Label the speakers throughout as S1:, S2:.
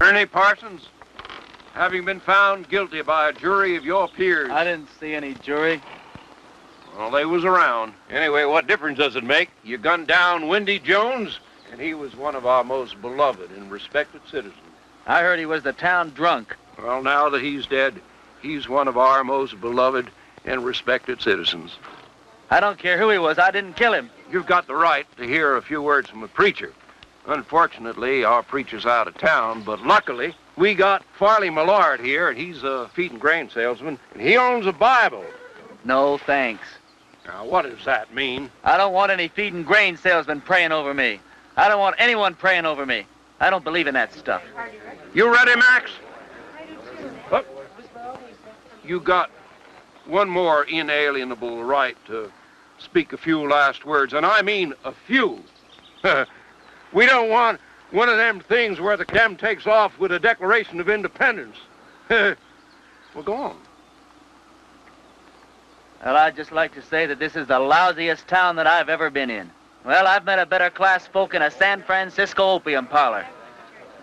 S1: Ernie Parsons, having been found guilty by a jury of your peers.
S2: I didn't see any jury.
S1: Well, they was around. Anyway, what difference does it make? You gunned down Windy Jones, and he was one of our most beloved and respected citizens.
S2: I heard he was the town drunk.
S1: Well, now that he's dead, he's one of our most beloved and respected citizens.
S2: I don't care who he was. I didn't kill him.
S1: You've got the right to hear a few words from a preacher. Unfortunately, our preacher's out of town, but luckily, we got Farley Millard here, and he's a feed and grain salesman, and he owns a Bible.
S2: No, thanks.
S1: Now, what does that mean?
S2: I don't want any feed and grain salesman praying over me. I don't want anyone praying over me. I don't believe in that stuff.
S1: You ready, Max? Look, you got one more inalienable right to speak a few last words, and I mean a few. We don't want one of them things where the dem takes off with a Declaration of Independence. Well, go on.
S2: Well, I'd just like to say that this is the lousiest town that I've ever been in. Well, I've met a better class folk in a San Francisco opium parlor.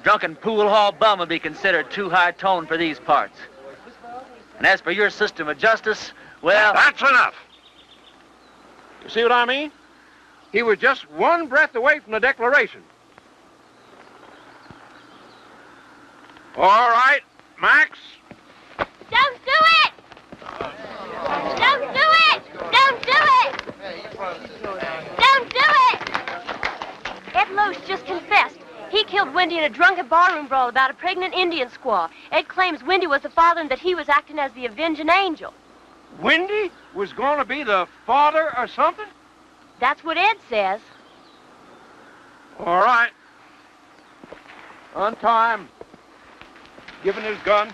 S2: Drunken pool hall bum would be considered too high tone for these parts. And as for your system of justice, well...
S1: That's enough. You see what I mean? He was just one breath away from the Declaration. All right, Max.
S3: Don't do it! Don't do it! Don't do it! Don't do it! Ed Loesch just confessed. He killed Wendy in a drunken barroom brawl about a pregnant Indian squaw. Ed claims Wendy was the father and that he was acting as the avenging angel.
S1: Wendy was going to be the father or something?
S3: That's what Ed says.
S1: All right. On time. Give him his gun.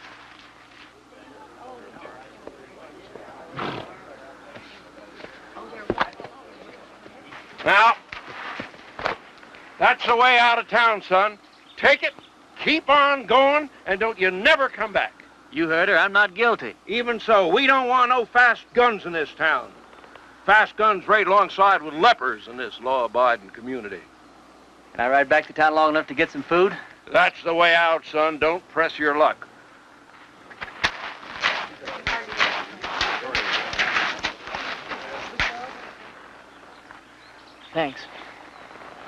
S1: Now, that's the way out of town, son. Take it, keep on going, and don't you never come back.
S2: You heard her. I'm not guilty.
S1: Even so, we don't want no fast guns in this town. Fast guns right alongside with lepers in this law-abiding community.
S2: Can I ride back to town long enough to get some food?
S1: That's the way out, son. Don't press your luck.
S2: Thanks.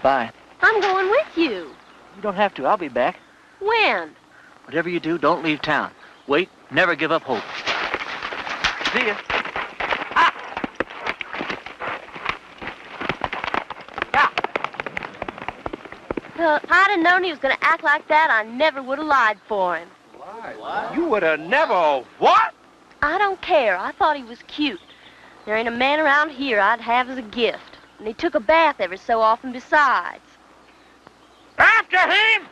S2: Bye.
S3: I'm going with you.
S2: You don't have to. I'll be back.
S3: When?
S2: Whatever you do, don't leave town. Wait. Never give up hope. See ya.
S3: Well, if I'd have known he was going to act like that, I never would have lied for him.
S1: What? You would have never... What?
S3: I don't care. I thought he was cute. There ain't a man around here I'd have as a gift. And he took a bath every so often besides.
S1: After him!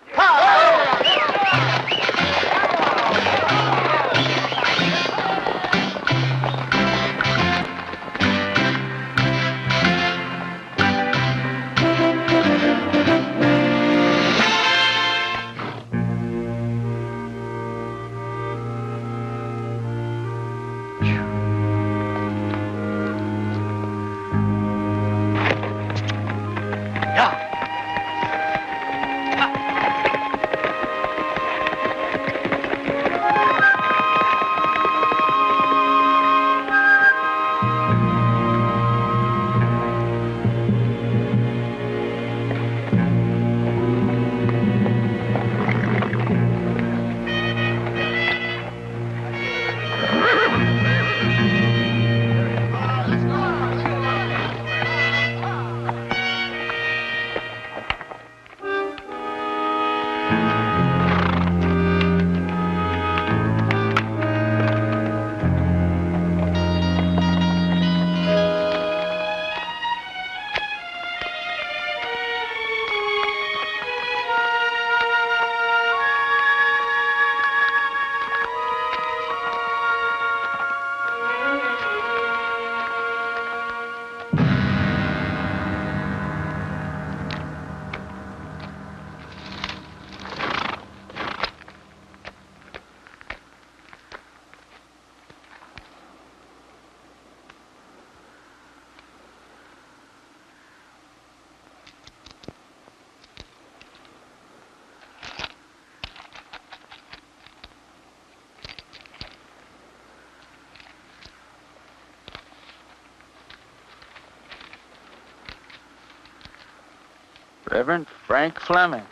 S2: Reverend Frank Fleming.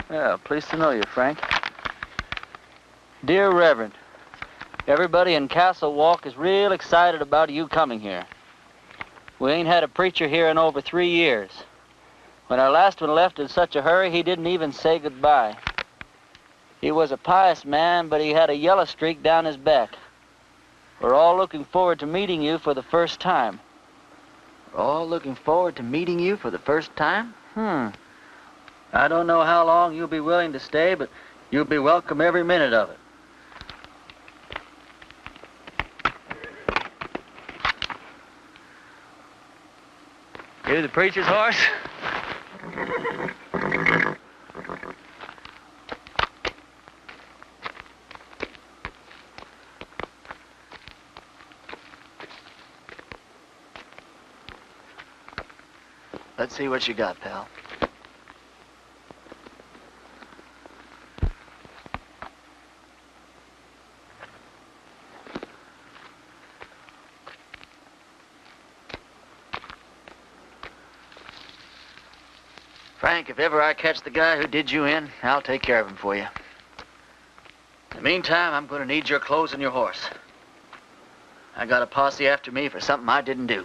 S2: Well, pleased to know you, Frank. Dear Reverend, everybody in Castle Walk is real excited about you coming here. We ain't had a preacher here in over 3 years. When our last one left in such a hurry, he didn't even say goodbye. He was a pious man, but he had a yellow streak down his back. We're all looking forward to meeting you for the first time. We're all looking forward to meeting you for the first time? I don't know how long you'll be willing to stay, but you'll be welcome every minute of it. You the preacher's horse? Let's see what you got, pal. Frank, if ever I catch the guy who did you in, I'll take care of him for you. In the meantime, I'm going to need your clothes and your horse. I got a posse after me for something I didn't do.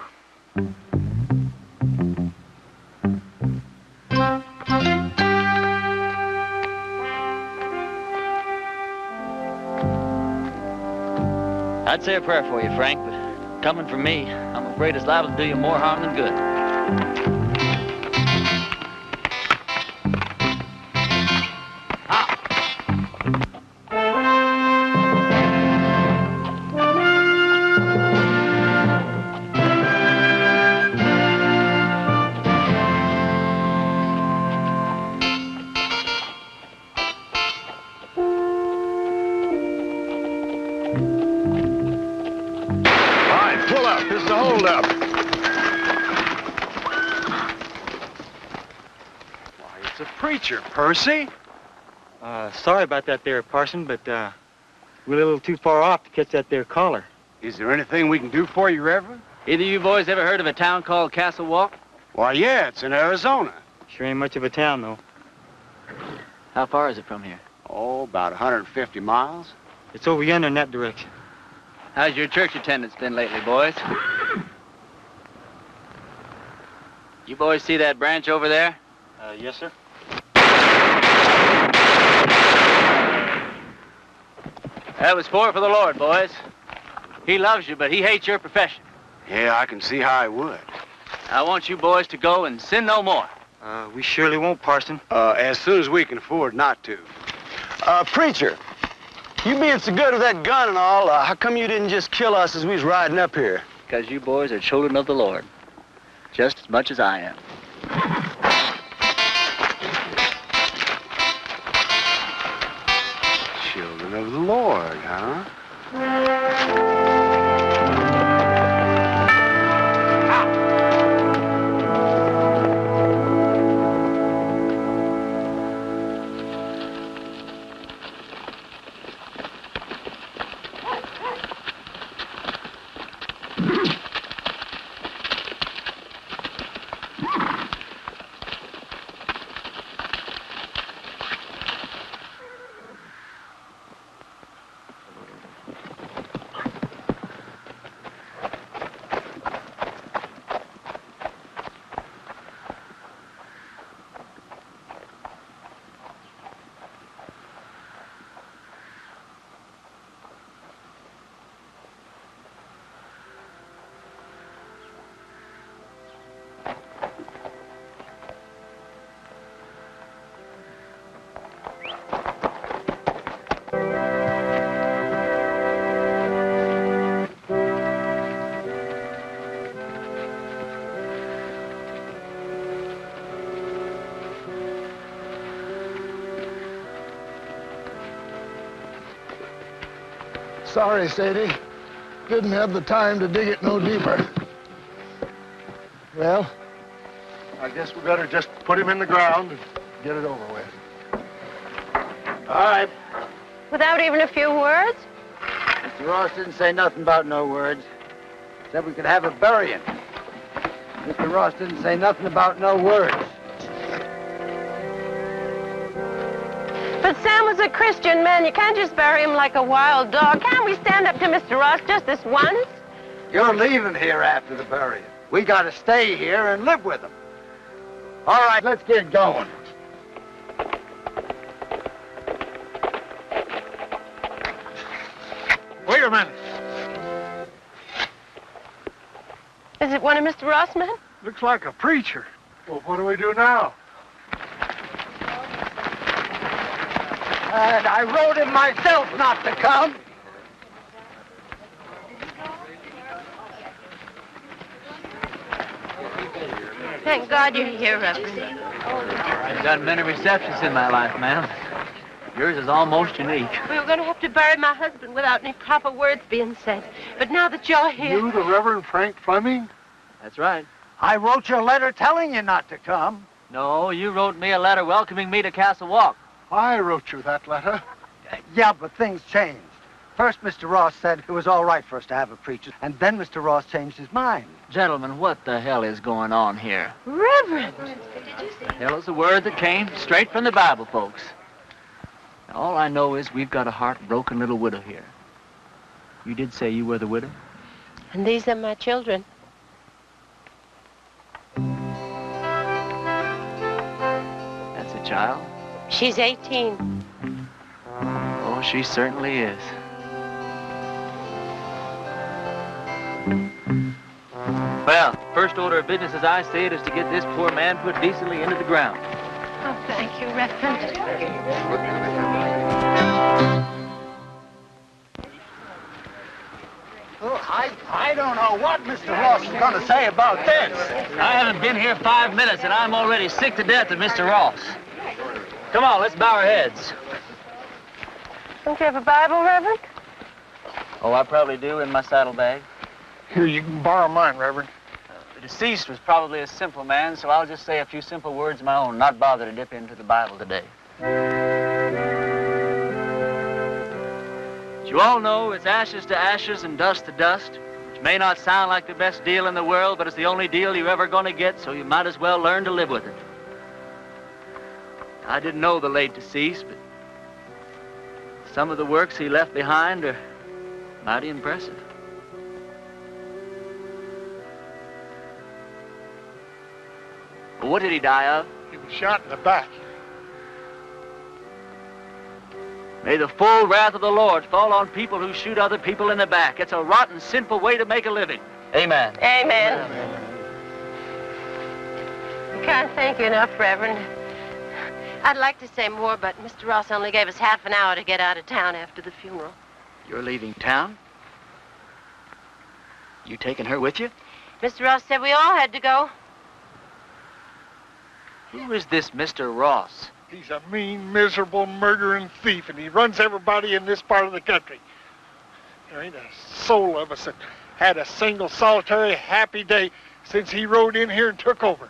S2: I'd say a prayer for you, Frank, but coming from me, I'm afraid it's liable to do you more harm than good.
S1: Percy?
S4: Sorry about that there, Parson, but we're a little too far off to catch that there caller.
S1: Is there anything we can do for you, Reverend?
S2: Either you boys ever heard of a town called Castle Walk?
S1: Why, yeah, it's in Arizona.
S4: Sure ain't much of a town, though.
S2: How far is it from here?
S1: Oh, about 150 miles.
S4: It's over yonder in that direction.
S2: How's your church attendance been lately, boys? You boys see that branch over there?
S4: Yes, sir.
S2: That was four for the Lord, boys. He loves you, but he hates your profession.
S1: Yeah, I can see how I would.
S2: I want you boys to go and sin no more.
S4: We surely won't, Parson.
S1: As soon as we can afford not to.
S5: Preacher, you being so good with that gun and all, how come you didn't just kill us as we was riding up here?
S2: Because you boys are children of the Lord, just as much as I am.
S1: Children of the Lord, huh?
S6: Sorry, Sadie. Didn't have the time to dig it no deeper. Well, I guess we better just put him in the ground and get it over with.
S5: All right.
S3: Without even a few words?
S5: Mr. Ross didn't say nothing about no words. Said we could have a burying.
S7: Mr. Ross didn't say nothing about no words.
S8: But Sam was a Christian man. You can't just bury him like a wild dog. Can't we stand up to Mr. Ross just this once?
S7: You're leaving here after the burial. We gotta stay here and live with him. All right, let's get going.
S6: Wait a minute.
S8: Is it one of Mr. Ross' men?
S6: Looks like a preacher. Well, what do we do now?
S7: And I wrote him myself not to come.
S8: Thank God you're here, Reverend.
S2: I've done many receptions in my life, ma'am. Yours is almost unique.
S8: We were going to have to bury my husband without any proper words being said. But now that you're here...
S6: You, the Reverend Frank Fleming?
S2: That's right.
S7: I wrote you a letter telling you not to come.
S2: No, you wrote me a letter welcoming me to Castle Walk.
S6: I wrote you that letter.
S7: Yeah, but things changed. First, Mr. Ross said it was all right for us to have a preacher, and then Mr. Ross changed his mind.
S2: Gentlemen, what the hell is going on here?
S8: Reverend!
S2: The hell is a word that came straight from the Bible, folks. Now, all I know is we've got a heartbroken little widow here. You did say you were the widow?
S8: And these are my children.
S2: That's a child?
S8: She's 18.
S2: Oh, she certainly is. Well, first order of business as I see it is to get this poor man put decently into the ground.
S8: Oh, thank you, Reverend.
S7: Oh, I don't know what Mr. Ross is going to say about this.
S2: I haven't been here 5 minutes, and I'm already sick to death of Mr. Ross. Come on, let's bow our heads.
S8: Don't you have a Bible, Reverend?
S2: Oh, I probably do in my saddlebag.
S6: Here, you can borrow mine, Reverend.
S2: The deceased was probably a simple man, so I'll just say a few simple words of my own, not bother to dip into the Bible today. As you all know, it's ashes to ashes and dust to dust, which may not sound like the best deal in the world, but it's the only deal you're ever going to get, so you might as well learn to live with it. I didn't know the late deceased, but some of the works he left behind are mighty impressive. Well, what did he die of?
S6: He was shot in the back.
S2: May the full wrath of the Lord fall on people who shoot other people in the back. It's a rotten, sinful way to make a living. Amen.
S8: Amen. I can't thank you enough, Reverend. I'd like to say more, but Mr. Ross only gave us half an hour to get out of town after the funeral.
S2: You're leaving town? You taking her with you?
S8: Mr. Ross said we all had to go.
S2: Who is this Mr. Ross?
S6: He's a mean, miserable, murdering thief, and he runs everybody in this part of the country. There ain't a soul of us that had a single, solitary, happy day since he rode in here and took over.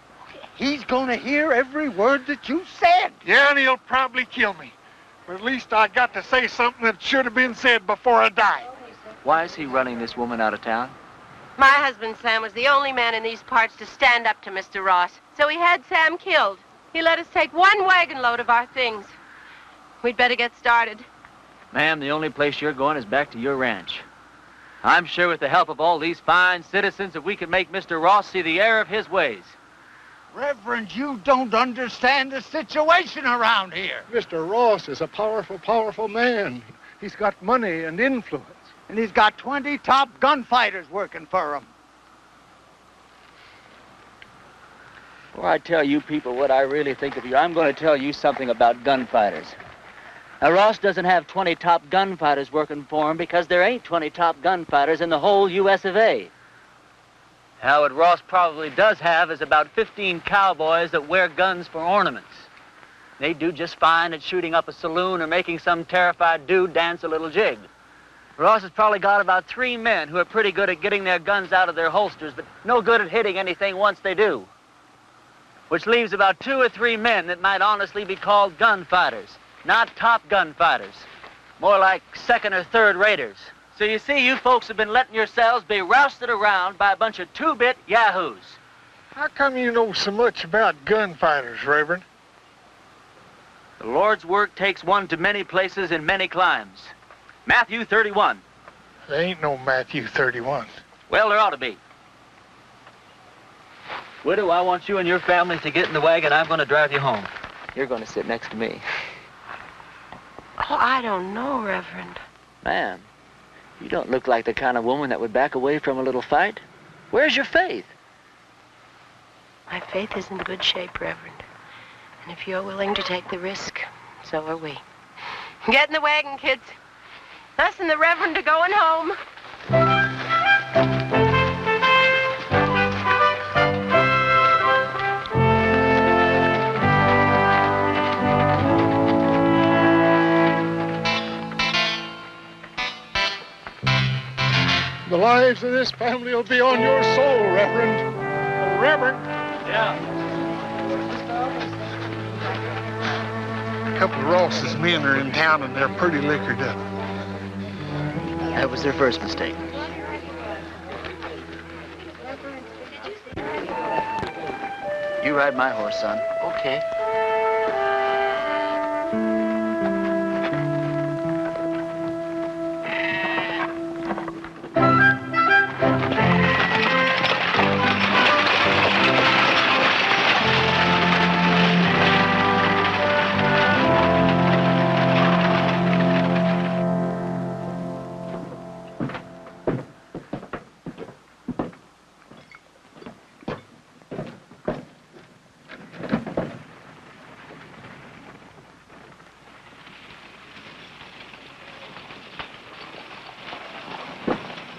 S7: He's going to hear every word that you said.
S6: Yeah, and he'll probably kill me. But at least I got to say something that should have been said before I died.
S2: Why is he running this woman out of town?
S8: My husband, Sam, was the only man in these parts to stand up to Mr. Ross. So he had Sam killed. He let us take one wagon load of our things. We'd better get started.
S2: Ma'am, the only place you're going is back to your ranch. I'm sure with the help of all these fine citizens that we can make Mr. Ross see the error of his ways.
S7: Reverend, you don't understand the situation around here.
S6: Mr. Ross is a powerful, powerful man. He's got money and influence.
S7: And he's got 20 top gunfighters working for him.
S2: Before I tell you people what I really think of you, I'm going to tell you something about gunfighters. Now, Ross doesn't have 20 top gunfighters working for him because there ain't 20 top gunfighters in the whole U.S. of A. Now, what Ross probably does have is about 15 cowboys that wear guns for ornaments. They do just fine at shooting up a saloon or making some terrified dude dance a little jig. Ross has probably got about 3 men who are pretty good at getting their guns out of their holsters, but no good at hitting anything once they do. Which leaves about 2 or 3 men that might honestly be called gunfighters. Not top gunfighters. More like second or third raters. So you see, you folks have been letting yourselves be rousted around by a bunch of two-bit yahoos.
S6: How come you know so much about gunfighters, Reverend?
S2: The Lord's work takes one to many places in many climes. Matthew 31.
S6: There ain't no Matthew 31.
S2: Well, there ought to be. Widow, I want you and your family to get in the wagon. I'm going to drive you home. You're going to sit next to me.
S8: Oh, I don't know, Reverend.
S2: Ma'am, you don't look like the kind of woman that would back away from a little fight. Where's your faith?
S8: My faith is in good shape, Reverend. And if you're willing to take the risk, so are we. Get in the wagon, kids. Us and the Reverend are going home.
S6: The lives of this family will be on your soul, Reverend. Oh, Reverend.
S2: Yeah.
S6: A couple of Ross's men are in town and they're pretty liquored up.
S2: That was their first mistake. You ride my horse, son. Okay.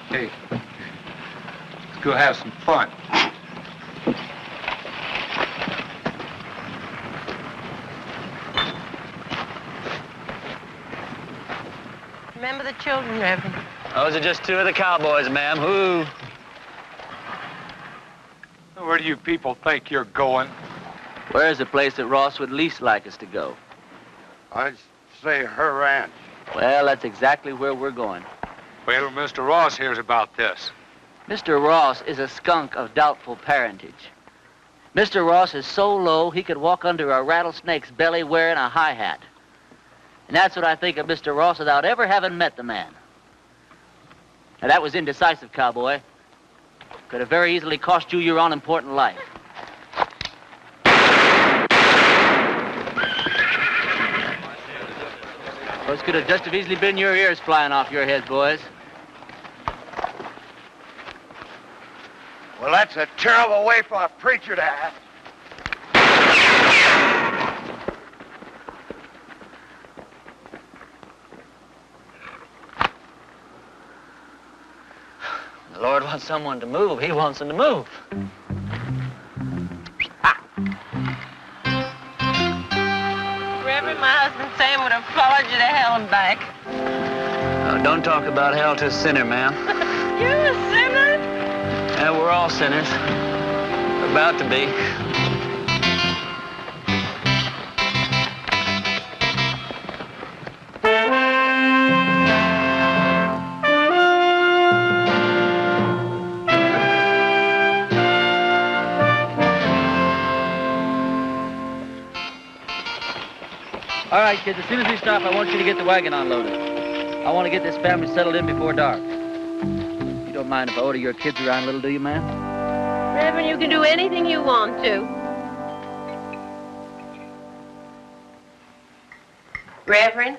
S1: Hey, let's go have some fun.
S8: Remember the children, Reverend.
S2: Those are just two of the cowboys, ma'am. Who?
S1: Where do you people think you're going?
S2: Where's the place that Ross would least like us to go?
S7: I'd say her ranch.
S2: Well, that's exactly where we're going.
S1: Wait till Mr. Ross hears about this.
S2: Mr. Ross is a skunk of doubtful parentage. Mr. Ross is so low he could walk under a rattlesnake's belly wearing a high hat. And that's what I think of Mr. Ross without ever having met the man. Now, that was indecisive, cowboy. Could have very easily cost you your unimportant life. Those could have just as easily been your ears flying off your heads, boys.
S7: Well, that's a terrible way for a preacher to act.
S2: The Lord wants someone to move. He wants them to move.
S8: Reverend, my husband Sam would have followed you to hell and back.
S2: Oh, don't talk about hell to a sinner, ma'am.
S8: You're a sinner?
S2: Yeah, we're all sinners. We're about to be. All right, kids, as soon as we stop, I want you to get the wagon unloaded. I want to get this family settled in before dark. You don't mind if I order your kids around a little, do you, ma'am?
S8: Reverend, you can do anything you want to. Reverend?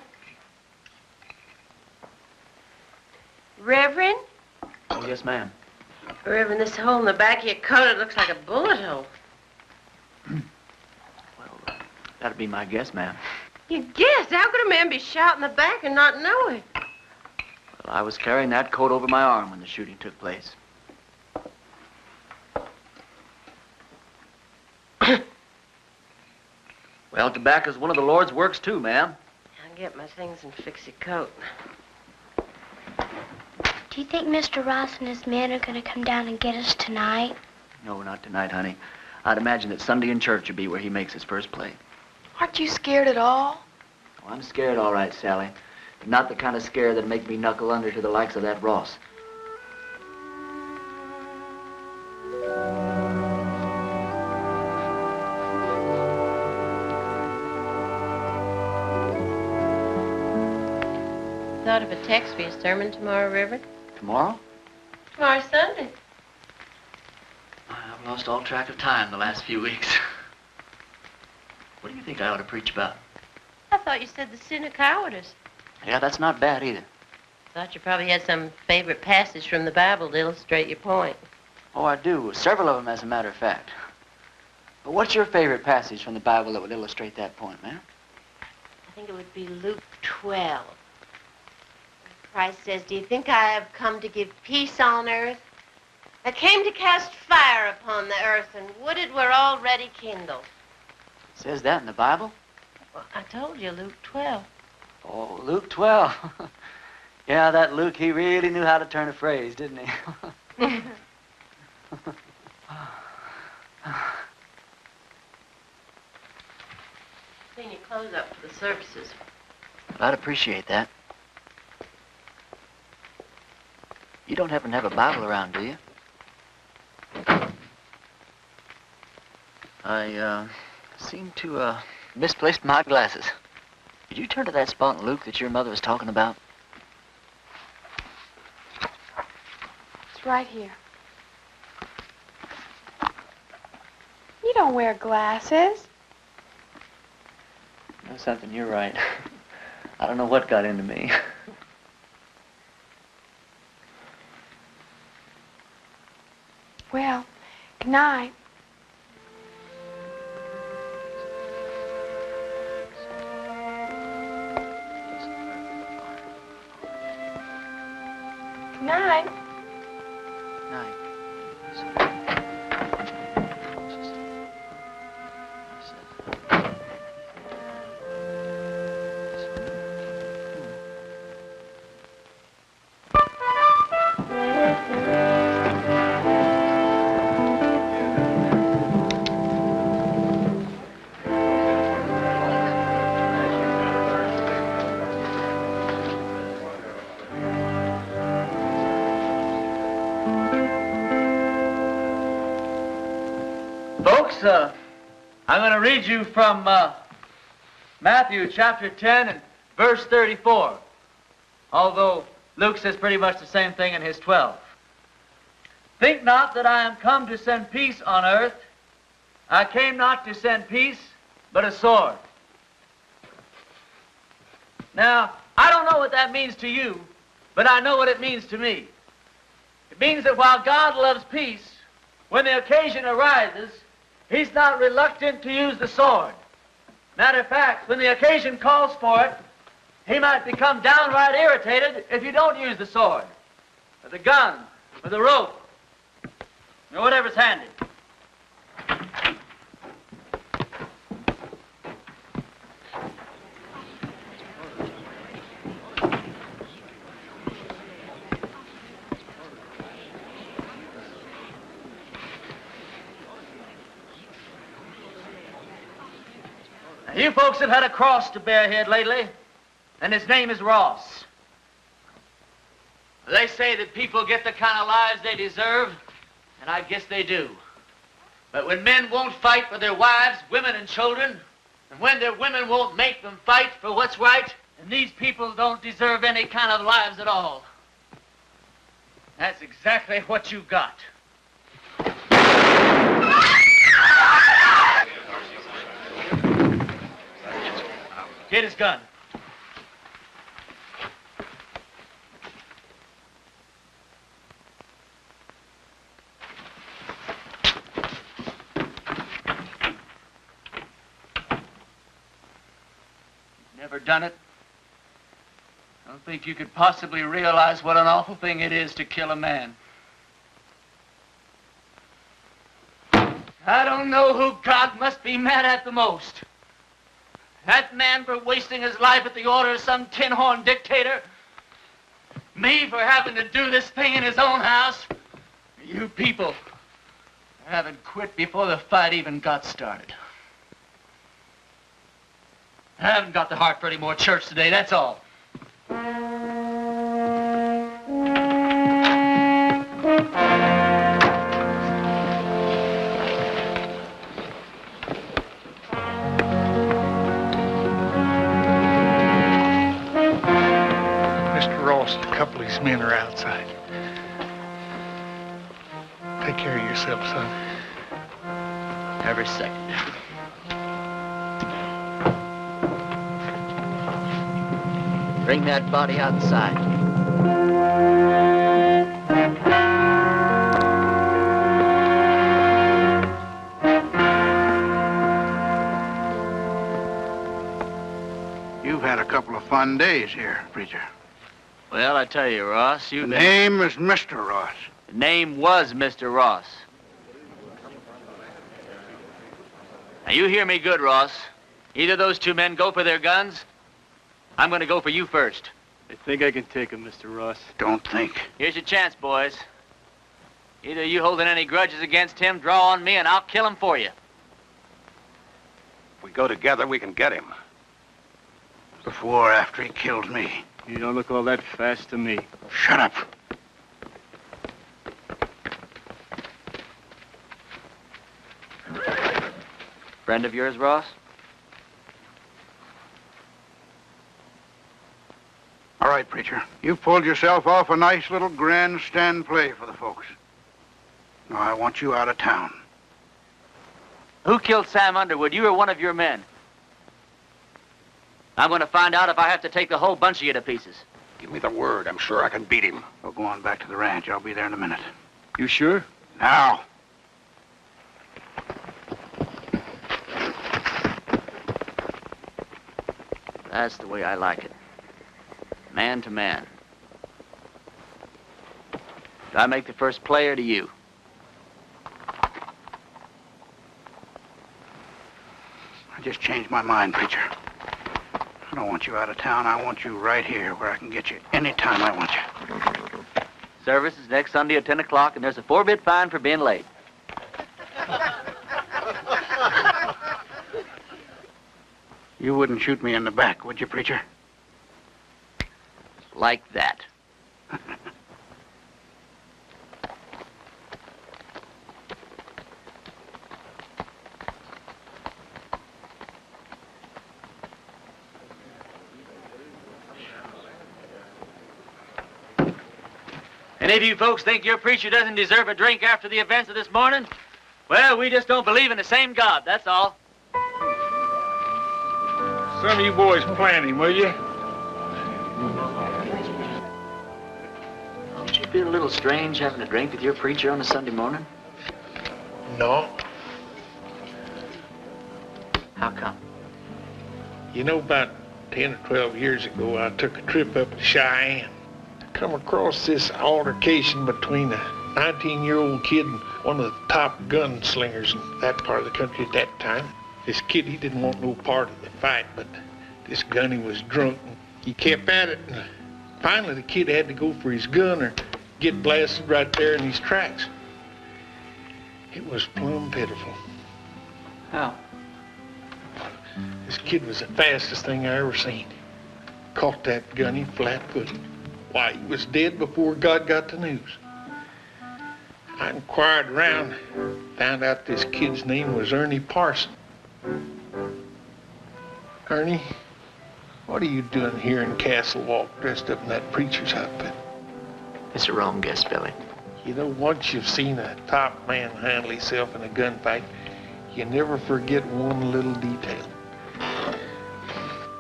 S8: Reverend?
S2: Oh, yes, ma'am.
S8: Reverend, this hole in the back of your coat, it looks like a bullet hole.
S2: Well, that'd be my guess, ma'am.
S8: You guess? How could a man be shot in the back and not know it?
S2: Well, I was carrying that coat over my arm when the shooting took place. Well, tobacco's one of the Lord's works, too, ma'am.
S8: I'll get my things and fix your coat.
S3: Do you think Mr. Ross and his men are going to come down and get us tonight?
S2: No, not tonight, honey. I'd imagine that Sunday in church would be where he makes his first play.
S9: Aren't you scared at all?
S2: Oh, I'm scared, all right, Sally. But not the kind of scare that'd make me knuckle under to the likes of that Ross.
S8: thought of a text for your sermon tomorrow, Reverend?
S2: Tomorrow?
S8: Tomorrow's Sunday.
S2: I've lost all track of time the last few weeks. What do you think I ought to preach about?
S8: I thought you said the sin of cowardice.
S2: Yeah, that's not bad either.
S8: Thought you probably had some favorite passage from the Bible to illustrate your point.
S2: Oh, I do. Several of them, as a matter of fact. But what's your favorite passage from the Bible that would illustrate that point, ma'am?
S8: I think it would be Luke 12. Christ says, "Do you think I have come to give peace on earth? I came to cast fire upon the earth, and wooded were already kindled."
S2: It says that in the Bible?
S8: Well, I told you, Luke 12.
S2: Oh, Luke 12. Yeah, that Luke, he really knew how to turn a phrase, didn't he?
S8: Clean your clothes up for the services.
S2: I'd appreciate that. You don't happen to have a Bible around, do you? I seem to misplaced my glasses. Did you turn to that spot in Luke that your mother was talking about?
S9: It's right here. You don't wear glasses.
S2: You know something, you're right. I don't know what got into me.
S9: Well, good night. Good night.
S2: Night. Folks, I'm going to read you from Matthew chapter 10 and verse 34, although Luke says pretty much the same thing in his 12. "Think not that I am come to send peace on earth. I came not to send peace, but a sword." Now, I don't know what that means to you, but I know what it means to me. It means that while God loves peace, when the occasion arises, He's not reluctant to use the sword. Matter of fact, when the occasion calls for it, He might become downright irritated if you don't use the sword, or the gun, or the rope, or whatever's handy. You folks have had a cross to bear here lately, and his name is Ross. They say that people get the kind of lives they deserve, and I guess they do. But when men won't fight for their wives, women, and children, and when their women won't make them fight for what's right, then these people don't deserve any kind of lives at all. That's exactly what you got. Get his gun. Never done it? I don't think you could possibly realize what an awful thing it is to kill a man. I don't know who God must be mad at the most. That man for wasting his life at the order of some tin-horn dictator. Me for having to do this thing in his own house. You people haven't quit before the fight even got started. I haven't got the heart for any more church today, that's all.
S6: These men are outside. Take care of yourself, son.
S2: Every second. Bring that body outside.
S7: You've had a couple of fun days here, preacher.
S2: Well, I tell you, Ross,
S7: The name is Mr. Ross.
S2: The name was Mr. Ross. Now, you hear me good, Ross. Either those two men go for their guns. I'm going to go for you first.
S4: I think I can take him, Mr. Ross.
S7: Don't think.
S2: Here's your chance, boys. Either you holding any grudges against him, draw on me, and I'll kill him for you.
S5: If we go together, we can get him.
S7: Before or after he kills me.
S4: You don't look all that fast to me.
S7: Shut up.
S2: Friend of yours, Ross?
S7: All right, preacher. You've pulled yourself off a nice little grandstand play for the folks. Now, I want you out of town.
S2: Who killed Sam Underwood, you or one of your men? I'm going to find out if I have to take the whole bunch of you to pieces.
S5: Give me the word. I'm sure I can beat him.
S7: We'll go on back to the ranch. I'll be there in a minute.
S4: You sure?
S7: Now.
S2: That's the way I like it. Man to man. Do I make the first play or do you?
S7: I just changed my mind, preacher. I don't want you out of town. I want you right here where I can get you anytime I want you.
S2: Service is next Sunday at 10 o'clock, and there's a 4-bit fine for being late.
S7: You wouldn't shoot me in the back, would you, preacher?
S2: Like that. Any of you folks think your preacher doesn't deserve a drink after the events of this morning? Well, we just don't believe in the same God, that's all.
S6: Some of you boys plant him, will you?
S2: Don't you feel a little strange having a drink with your preacher on a Sunday morning?
S6: No.
S2: How come?
S6: You know, about 10 or 12 years ago, I took a trip up to Cheyenne. Come across this altercation between a 19-year-old kid and one of the top gunslingers in that part of the country at that time. This kid, he didn't want no part of the fight, but this gunny was drunk. And he kept at it, and finally the kid had to go for his gun or get blasted right there in his tracks. It was plumb pitiful.
S2: How?
S6: This kid was the fastest thing I ever seen. Caught that gunny flat-footed. Why, he was dead before God got the news. I inquired around, found out this kid's name was Ernie Parson. Ernie, what are you doing here in Castle Walk dressed up in that preacher's outfit?
S2: It's a wrong guess, Billy.
S6: You know, once you've seen a top man handle himself in a gunfight, you never forget one little detail.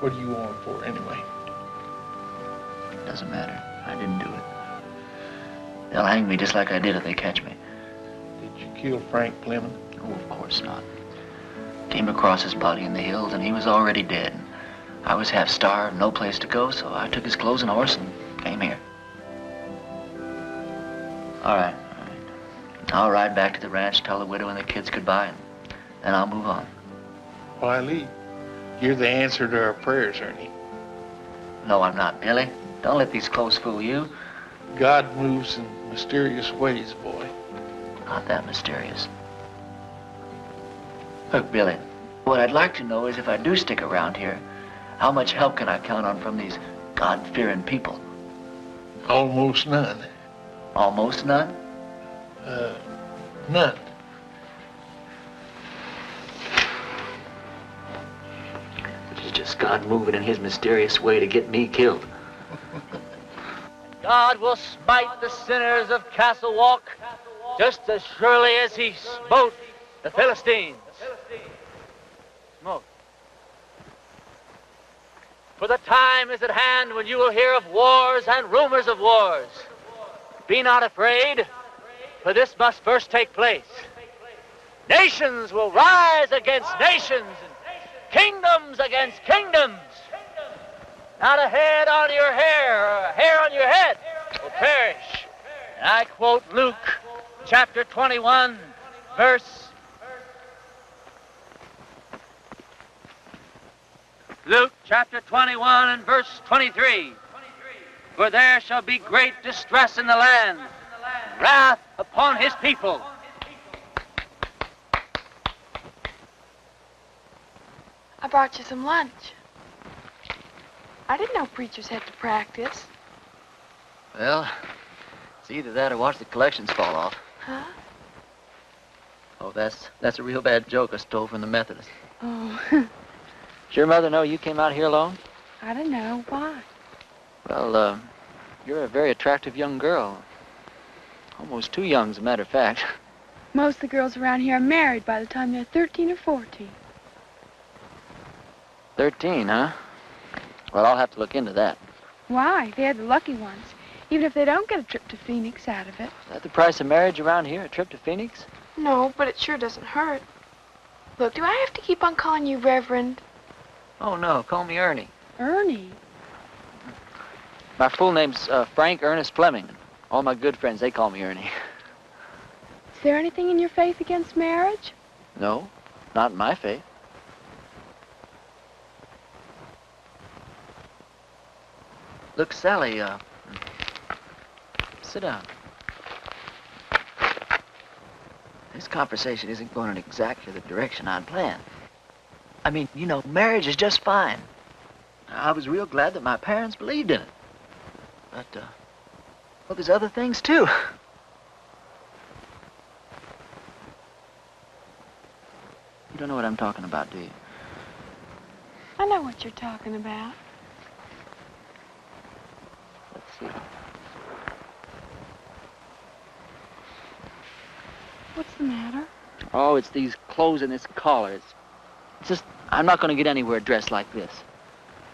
S6: What do you want for anyway?
S2: Doesn't matter. I didn't do it. They'll hang me just like I did if they catch me.
S6: Did you kill Frank Fleming?
S2: Oh, of course not. Came across his body in the hills, and he was already dead. I was half starved, no place to go, so I took his clothes and horse and came here. All right. I'll ride back to the ranch, tell the widow and the kids goodbye, and then I'll move on.
S6: Why, Lee, you're the answer to our prayers, Ernie.
S2: No, I'm not, Billy. Don't let these clothes fool you.
S6: God moves in mysterious ways, boy.
S2: Not that mysterious. Look, Billy, what I'd like to know is if I do stick around here, how much help can I count on from these God-fearing people?
S6: Almost none.
S2: Almost none?
S6: None.
S2: Which is just God moving in his mysterious way to get me killed. God will smite the sinners of Castle Walk just as surely as he smote the Philistines. Smote. For the time is at hand when you will hear of wars and rumors of wars. Be not afraid, for this must first take place. Nations will rise against nations, and kingdoms against kingdoms. Not a hair on your hair, or a hair on your head will perish. And I quote Luke chapter 21, Luke chapter 21 and verse 23. For there shall be great distress in the land, wrath upon his people.
S9: I brought you some lunch. I didn't know preachers had to practice.
S2: Well, it's either that or watch the collections fall off.
S9: Huh?
S2: Oh, that's a real bad joke I stole from the Methodists.
S9: Oh,
S2: Does your mother know you came out here alone?
S9: I don't know. Why?
S2: Well, you're a very attractive young girl. Almost too young, as a matter of fact.
S9: Most of the girls around here are married by the time they're 13 or 14.
S2: 13, huh? Well, I'll have to look into that.
S9: Why? They're the lucky ones. Even if they don't get a trip to Phoenix out of it.
S2: Is that the price of marriage around here, a trip to Phoenix?
S9: No, but it sure doesn't hurt. Look, do I have to keep on calling you Reverend?
S2: Oh, no, call me Ernie.
S9: Ernie?
S2: My full name's Frank Ernest Fleming. All my good friends, they call me Ernie.
S9: Is there anything in your faith against marriage?
S2: No, not in my faith. Look, Sally, sit down. This conversation isn't going in exactly the direction I'd planned. I mean, you know, marriage is just fine. I was real glad that my parents believed in it. But, well, there's other things, too. You don't know what I'm talking about, do you?
S9: I know what you're talking about.
S2: Let's see.
S9: What's the matter?
S2: Oh, it's these clothes and this collar. It's just, I'm not going to get anywhere dressed like this.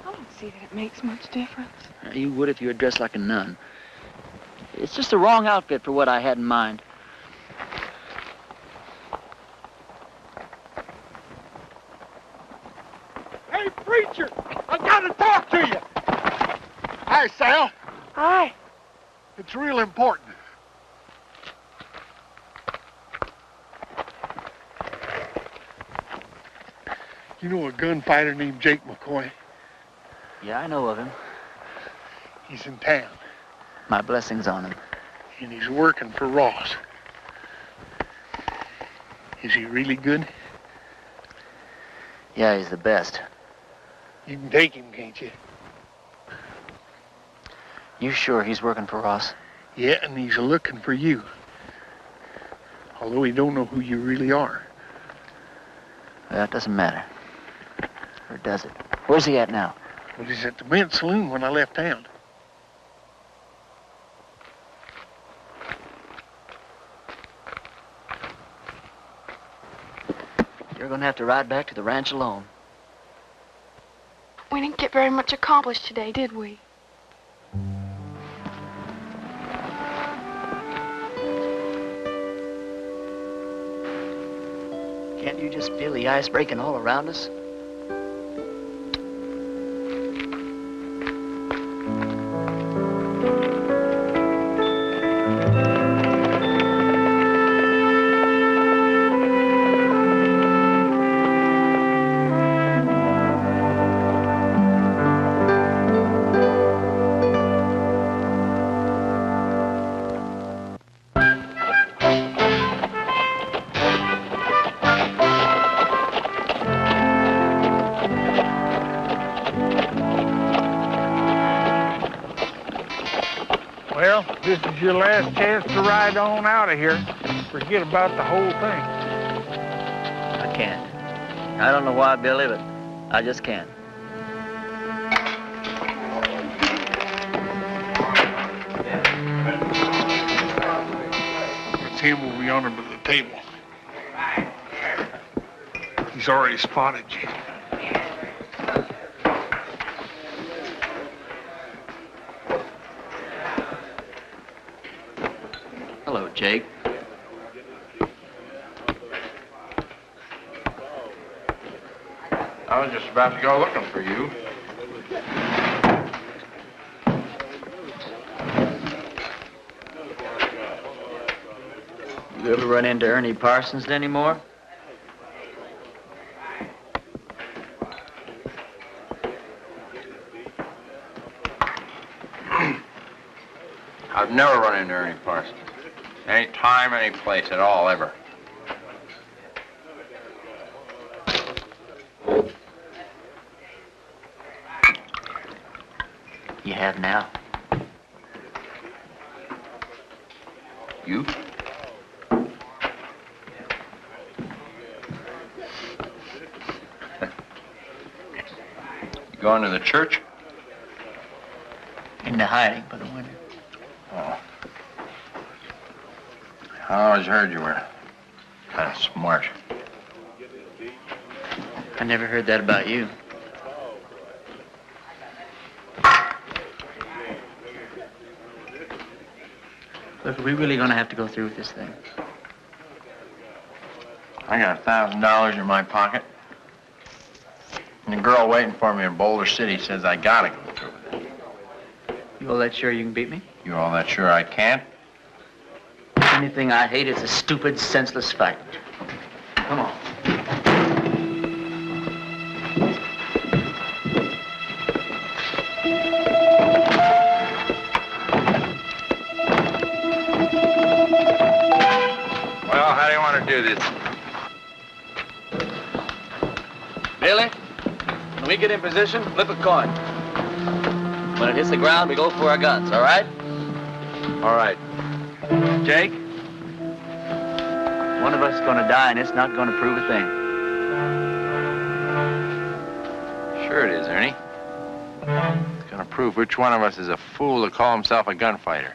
S9: I don't see that it makes much difference.
S2: You would if you were dressed like a nun. It's just the wrong outfit for what I had in mind.
S6: Hey, preacher! I gotta talk to you! Hi, Sal.
S9: Hi.
S6: It's real important. You know a gunfighter named Jake McCoy?
S2: Yeah, I know of him.
S6: He's in town,
S2: My blessings on him.
S6: and he's working for Ross. Is he really good?
S2: Yeah, he's the best.
S6: You can take him, can't you?
S2: You sure he's working for Ross?
S6: Yeah, and he's looking for you. Although he don't know who you really are.
S2: Well, that doesn't matter. Or does it? Where's he at now?
S6: Well, he's at the Mint Saloon when I left town.
S2: You're going to have to ride back to the ranch alone.
S9: We didn't get very much accomplished today, did we?
S2: Can't you just feel the ice breaking all around us?
S6: Well, this is your last chance to ride on out of here. Forget about the whole thing.
S2: I can't. I don't know why, Billy, but I just can't.
S6: Tim will be on him at the table. He's already spotted you.
S2: Hello, Jake.
S10: I was just about to go looking for you.
S2: You ever run into Ernie Parsons anymore?
S10: I've never run into Ernie Parsons. Any time, any place at all, ever.
S2: You have now.
S10: You? You going to the church?
S2: Into hiding for the winter.
S10: Oh. I always heard you were kind of smart.
S2: I never heard that about you. Look, are we really gonna have to go through with this thing?
S10: I got $1,000 in my pocket. And the girl waiting for me in Boulder City says I gotta go through with it.
S2: You all that sure you can beat me?
S10: You all that sure I can't?
S2: Anything I hate is a stupid, senseless fight. Come on.
S10: Well, how do you want to do this?
S2: Billy, when we get in position, flip a coin. When it hits the ground, we go for our guns, all right?
S10: All right.
S2: Jake? One of us is gonna die, and it's not gonna prove a thing.
S10: Sure it is, Ernie. It's gonna prove which one of us is a fool to call himself a gunfighter.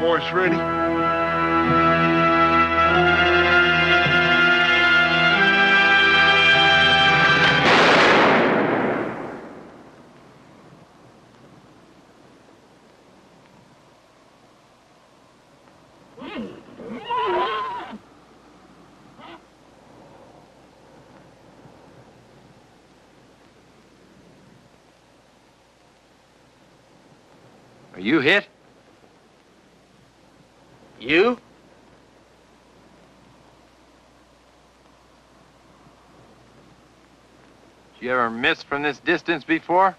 S6: Boys ready?
S10: Are you hit?
S2: You?
S10: Did you ever miss from this distance before?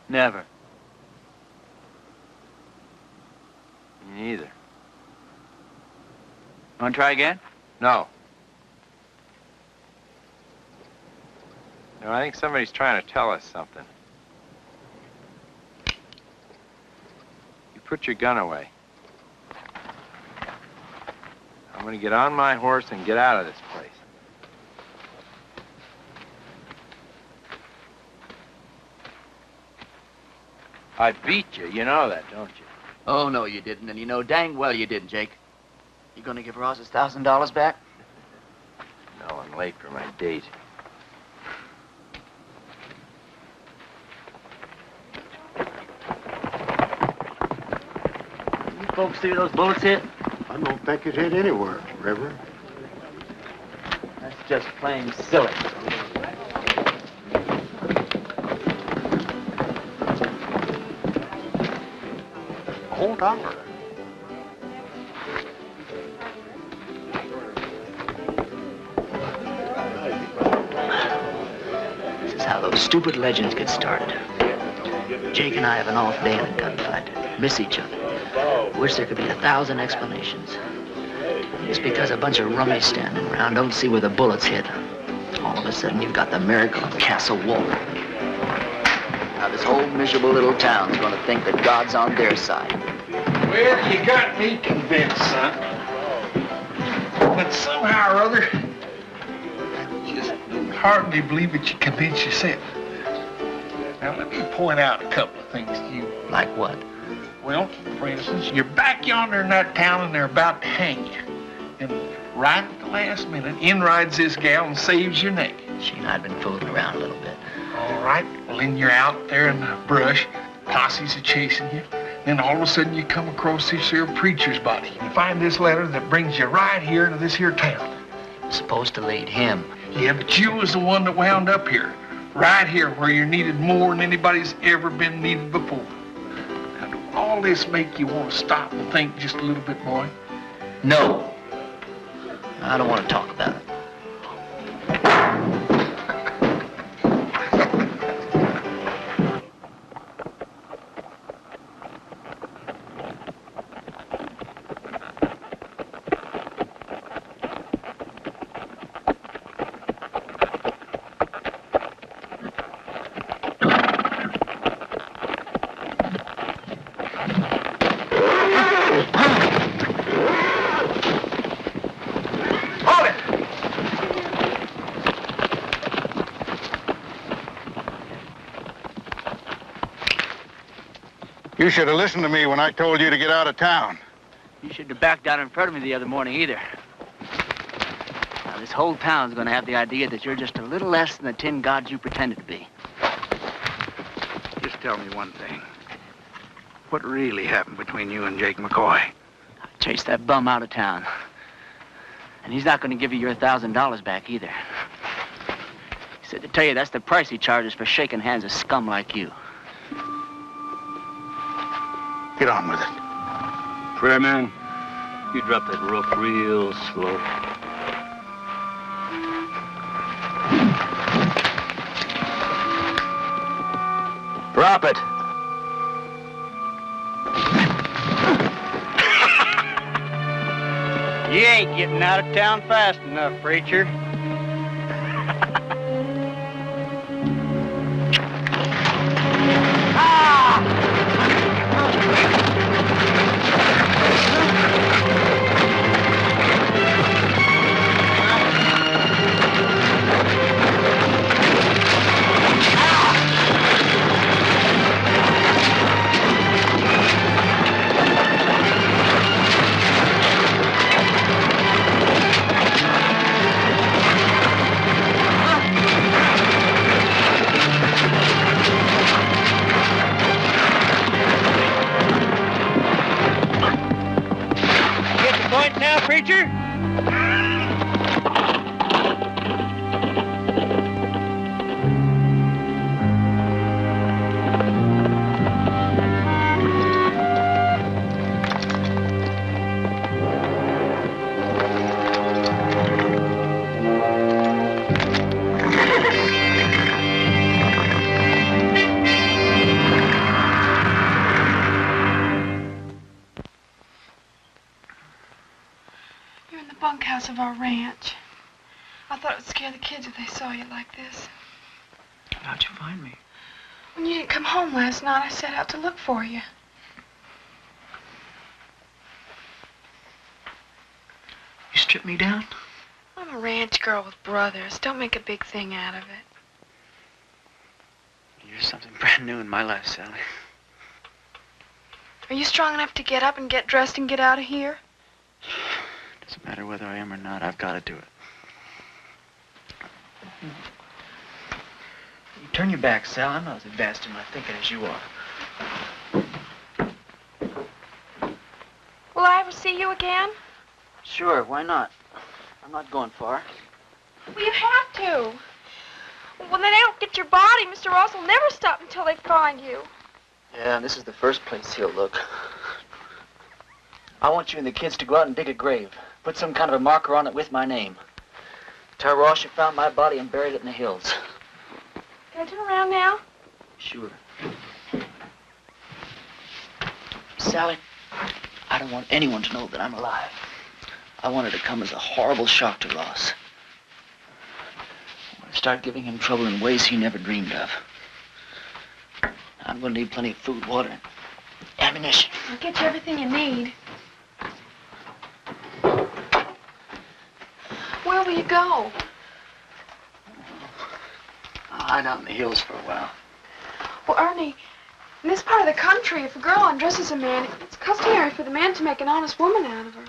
S2: Never.
S10: Me neither.
S2: Want to try again?
S10: No. No, I think somebody's trying to tell us something. You put your gun away. I'm gonna get on my horse and get out of this place. I beat you, you know that, don't you?
S2: Oh, no, you didn't, and you know dang well you didn't, Jake. You gonna give Ross his $1,000 back?
S10: No, I'm late for my date.
S2: You folks see those bullets hit?
S7: I don't think it hit anywhere, Reverend.
S2: That's just plain silly.
S7: Hold on.
S11: This is how those stupid legends get started. Jake and I have an off day in a gunfight. Miss each other. Wish there could be 1,000 explanations. Just because a bunch of rummies standing around don't see where the bullets hit. All of a sudden, you've got the miracle of Castle Walker. Now this whole miserable little town's gonna think that God's on their side.
S6: Well, you got me convinced, son. But somehow or other, I just don't hardly believe that you convinced yourself. Now, let me point out a couple of things to you.
S11: Like what?
S6: Well, for instance, you're back yonder in that town and they're about to hang you. And right at the last minute, in rides this gal and saves your neck.
S11: She and I'd been fooling around a little bit.
S6: All right, well, then you're out there in the brush. Posses are chasing you. Then all of a sudden you come across this here preacher's body. You find this letter that brings you right here to this here town.
S11: Supposed to lead him.
S6: Yeah, but you was the one that wound up here. Right here where you're needed more than anybody's ever been needed before. Now, do all this make you want to stop and think just a little bit, boy?
S11: No. I don't want to talk about it.
S7: You should have listened to me when I told you to get out of town.
S2: You shouldn't have backed down in front of me the other morning either. Now, this whole town's gonna have the idea that you're just a little less than the tin god you pretended to be.
S7: Just tell me one thing. What really happened between you and Jake McCoy?
S2: I chased that bum out of town. And he's not gonna give you your $1,000 back either. He said to tell you that's the price he charges for shaking hands with scum like you.
S7: Get on with it.
S5: Prayer man, you drop that rope real slow.
S7: Drop it.
S4: You ain't getting out of town fast enough, preacher. Preacher?
S9: Bunkhouse of our ranch. I thought it would scare the kids if they saw you like this.
S11: How'd you find me?
S9: When you didn't come home last night, I set out to look for you.
S11: You stripped me down?
S9: I'm a ranch girl with brothers. Don't make a big thing out of it.
S11: You're something brand new in my life, Sally.
S9: Are you strong enough to get up and get dressed and get out of here?
S11: Doesn't matter whether I am or not, I've got to do it. You turn your back, Sal. I'm not as advanced in my thinking as you are.
S9: Will I ever see you again?
S11: Sure, why not? I'm not going far.
S9: Well, you have to. When they don't get your body, Mr. Ross will never stop until they find you.
S11: Yeah, and this is the first place he'll look. I want you and the kids to go out and dig a grave. Put some kind of a marker on it with my name. Tell Ross you found my body and buried it in the hills.
S9: Can I turn around now?
S11: Sure. Sally, I don't want anyone to know that I'm alive. I want it to come as a horrible shock to Ross. I want to start giving him trouble in ways he never dreamed of. I'm gonna need plenty of food, water, and ammunition.
S9: I'll get you everything you need. Where will you go?
S11: I'll hide out in the hills for a while.
S9: Well, Ernie, in this part of the country, if a girl undresses a man, it's customary for the man to make an honest woman out of her.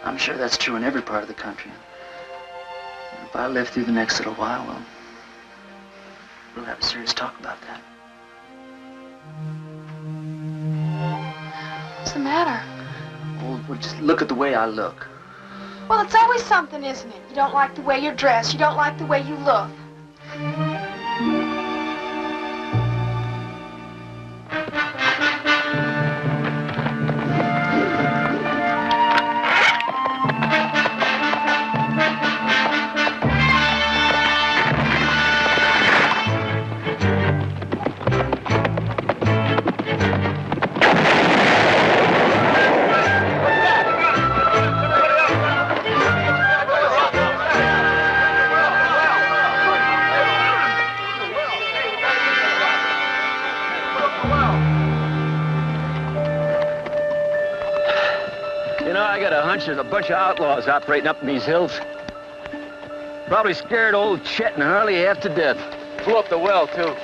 S11: I'm sure that's true in every part of the country. If I live through the next little while, well, we'll have a serious talk about that.
S9: What's the matter?
S11: Well, just look at the way I look.
S9: Well, it's always something, isn't it? You don't like the way you're dressed. You don't like the way you look.
S12: There's a bunch of outlaws operating up in these hills. Probably scared old Chet and Harley half to death. Blew up the well, too.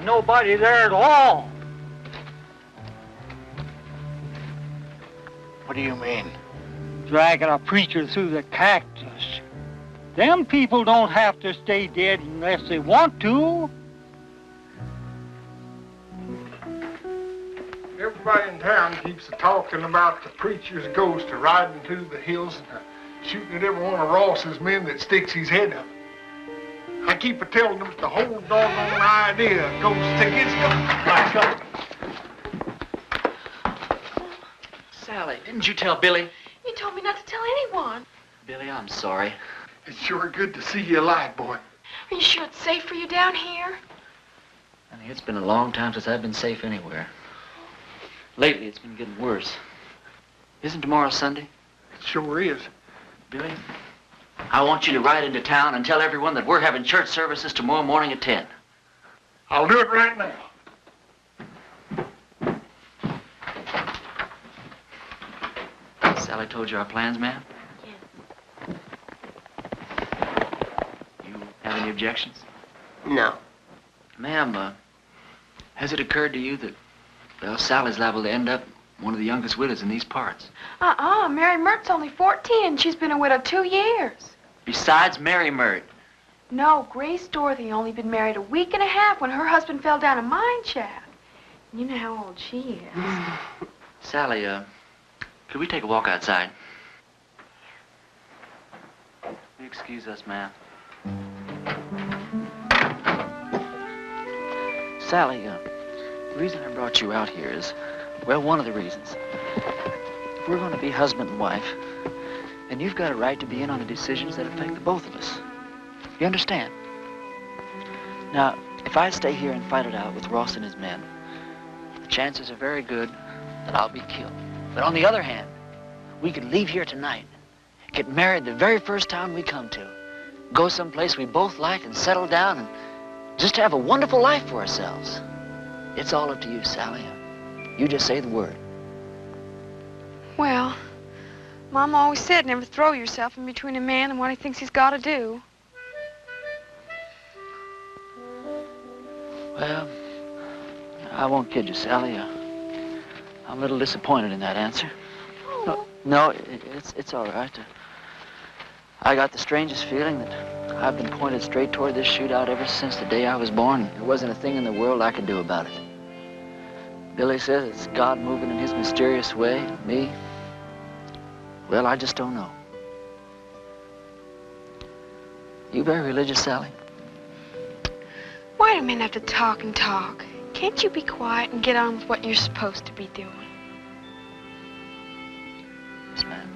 S13: Nobody there at all.
S7: What do you mean?
S13: Dragging a preacher through the cactus. Them people don't have to stay dead unless they want to.
S6: Everybody in town keeps talking about the preacher's ghost riding through the hills and shooting at every one of Ross's men that sticks his head up. I keep telling them the whole doggone idea goes to his ghost.
S11: Sally, didn't you tell Billy?
S9: You told me not to tell anyone.
S11: Billy, I'm sorry.
S6: It's sure good to see you alive, boy.
S9: Are you sure it's safe for you down here?
S11: Honey, it's been a long time since I've been safe anywhere. Lately, it's been getting worse. Isn't tomorrow Sunday?
S6: It sure is.
S11: Billy, I want you to ride into town and tell everyone that we're having church services tomorrow morning at 10.
S6: I'll do it right now.
S11: Sally told you our plans, ma'am?
S8: Yes.
S11: You have any objections?
S8: No.
S11: Ma'am, has it occurred to you that, well, Sally's liable to end up one of the youngest widows in these parts?
S9: Mary Mert's only 14 and she's been a widow 2 years.
S11: Besides Mary Mert.
S9: No, Grace Dorothy only been married a week and a half when her husband fell down a mine shaft. You know how old she is.
S11: Sally, could we take a walk outside? Excuse us, ma'am. Sally, the reason I brought you out here is, well, one of the reasons. If we're going to be husband and wife, then you've got a right to be in on the decisions that affect the both of us. You understand? Now, if I stay here and fight it out with Ross and his men, the chances are very good that I'll be killed. But on the other hand, we could leave here tonight, get married the very first town we come to, go someplace we both like and settle down and just have a wonderful life for ourselves. It's all up to you, Sally. You just say the word.
S9: Well, Mom always said never throw yourself in between a man and what he thinks he's got to do.
S11: Well, I won't kid you, Sally. I'm a little disappointed in that answer. No, it's all right. I got the strangest feeling that I've been pointed straight toward this shootout ever since the day I was born. There wasn't a thing in the world I could do about it. Billy says it's God moving in his mysterious way. Me? Well, I just don't know. You very religious, Sally?
S9: Why do men have to talk and talk? Can't you be quiet and get on with what you're supposed to be doing?
S11: Yes, ma'am.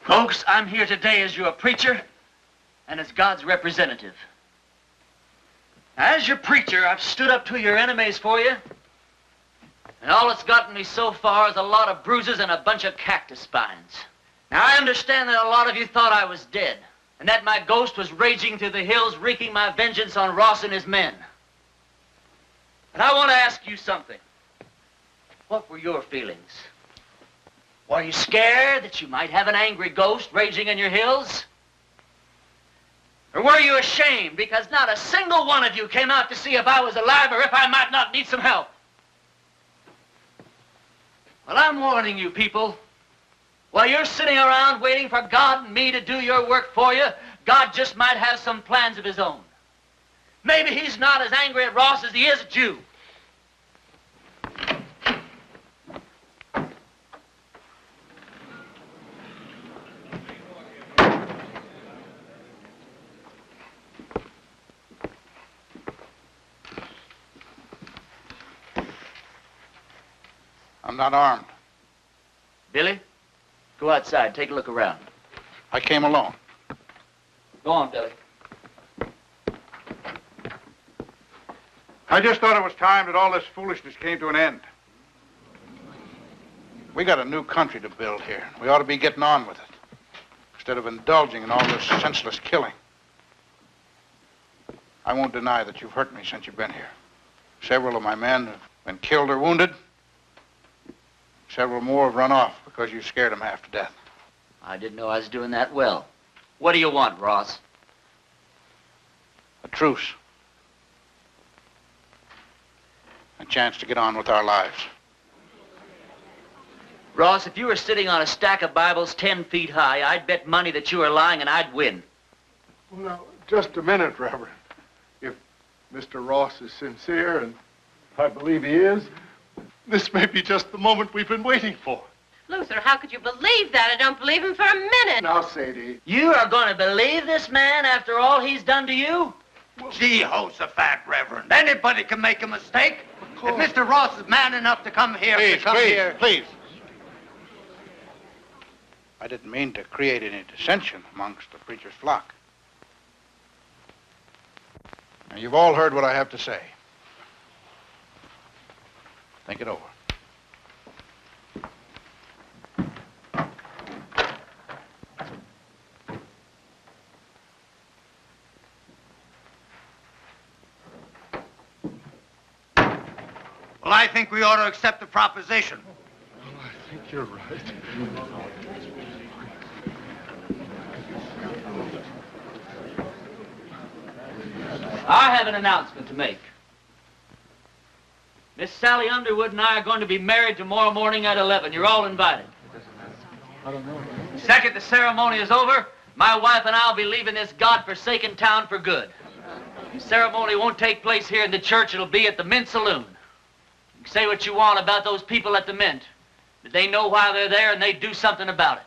S11: Folks, I'm here today as your preacher and as God's representative. As your preacher, I've stood up to your enemies for you, and all it's gotten me so far is a lot of bruises and a bunch of cactus spines. Now, I understand that a lot of you thought I was dead, and that my ghost was raging through the hills, wreaking my vengeance on Ross and his men. But I want to ask you something. What were your feelings? Were you scared that you might have an angry ghost raging in your hills? Or were you ashamed because not a single one of you came out to see if I was alive or if I might not need some help? Well, I'm warning you people. While you're sitting around waiting for God and me to do your work for you, God just might have some plans of his own. Maybe he's not as angry at Ross as he is at you.
S7: I'm not armed.
S11: Billy, go outside, take a look around.
S7: I came alone.
S11: Go on, Billy.
S7: I just thought it was time that all this foolishness came to an end. We got a new country to build here. We ought to be getting on with it, instead of indulging in all this senseless killing. I won't deny that you've hurt me since you've been here. Several of my men have been killed or wounded. Several more have run off because you scared them half to death.
S11: I didn't know I was doing that well. What do you want, Ross?
S7: A truce. A chance to get on with our lives.
S11: Ross, if you were sitting on a stack of Bibles 10 feet high, I'd bet money that you were lying and I'd win.
S6: Well, now, just a minute, Reverend. If Mr. Ross is sincere, and I believe he is, this may be just the moment we've been waiting for.
S8: Luther, how could you believe that? I don't believe him for a minute.
S6: Now, Sadie.
S11: You are going to believe this man after all he's done to you?
S14: Jehoshaphat, Reverend. Anybody can make a mistake. If Mr. Ross is man enough to come here,
S7: Please. I didn't mean to create any dissension amongst the preacher's flock. Now, you've all heard what I have to say. Think it over.
S14: Well, I think we ought to accept the proposition.
S6: Well, I think you're right.
S11: I have an announcement to make. Miss Sally Underwood and I are going to be married tomorrow morning at 11. You're all invited.
S6: I don't know.
S11: The second the ceremony is over, my wife and I will be leaving this God-forsaken town for good. The ceremony won't take place here in the church. It'll be at the Mint Saloon. You can say what you want about those people at the Mint, but they know why they're there and they do something about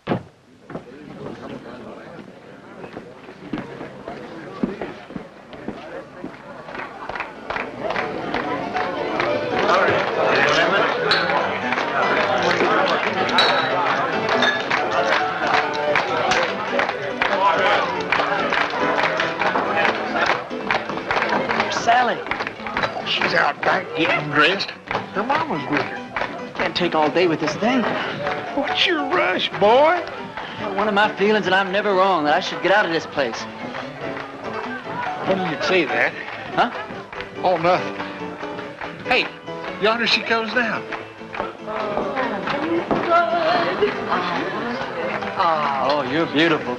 S11: it.
S6: Getting dressed. Her mama's with her.
S11: Can't take all day with this thing.
S6: What's your rush, boy?
S11: Well, one of my feelings, and I'm never wrong, that I should get out of this place.
S6: Funny you'd say that.
S11: Huh?
S6: Oh, nothing. Hey, yonder she comes down.
S11: Oh, you're beautiful.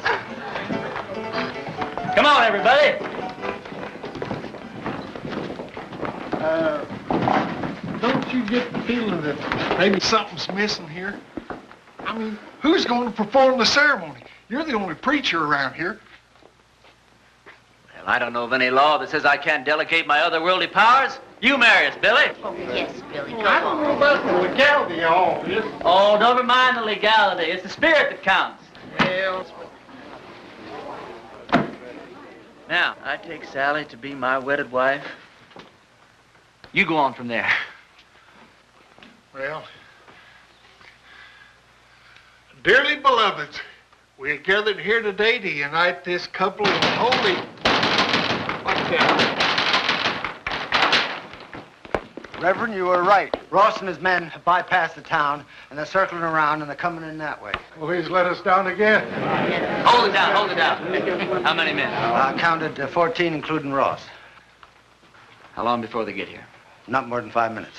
S11: Come on, everybody.
S6: Don't you get the feeling that maybe something's missing here? I mean, who's going to perform the ceremony? You're the only preacher around here.
S2: Well, I don't know of any law that says I can't delegate my otherworldly powers. You marry us, Billy.
S8: Oh, yes, Billy.
S6: I don't know about the legality of all this.
S2: Oh, never mind the legality. It's the spirit that counts.
S6: Well,
S2: Now, I take Sally to be my wedded wife. You go on from there.
S6: well, dearly beloveds, we are gathered here today to unite this couple in holy... What's that?
S5: Reverend, you were right. Ross and his men have bypassed the town, and they're circling around, and they're coming in that way.
S6: Well, he's let us down again.
S2: Hold it down, hold it down. How many men?
S5: I counted 14, including Ross.
S2: How long before they get here?
S5: Not more than 5 minutes.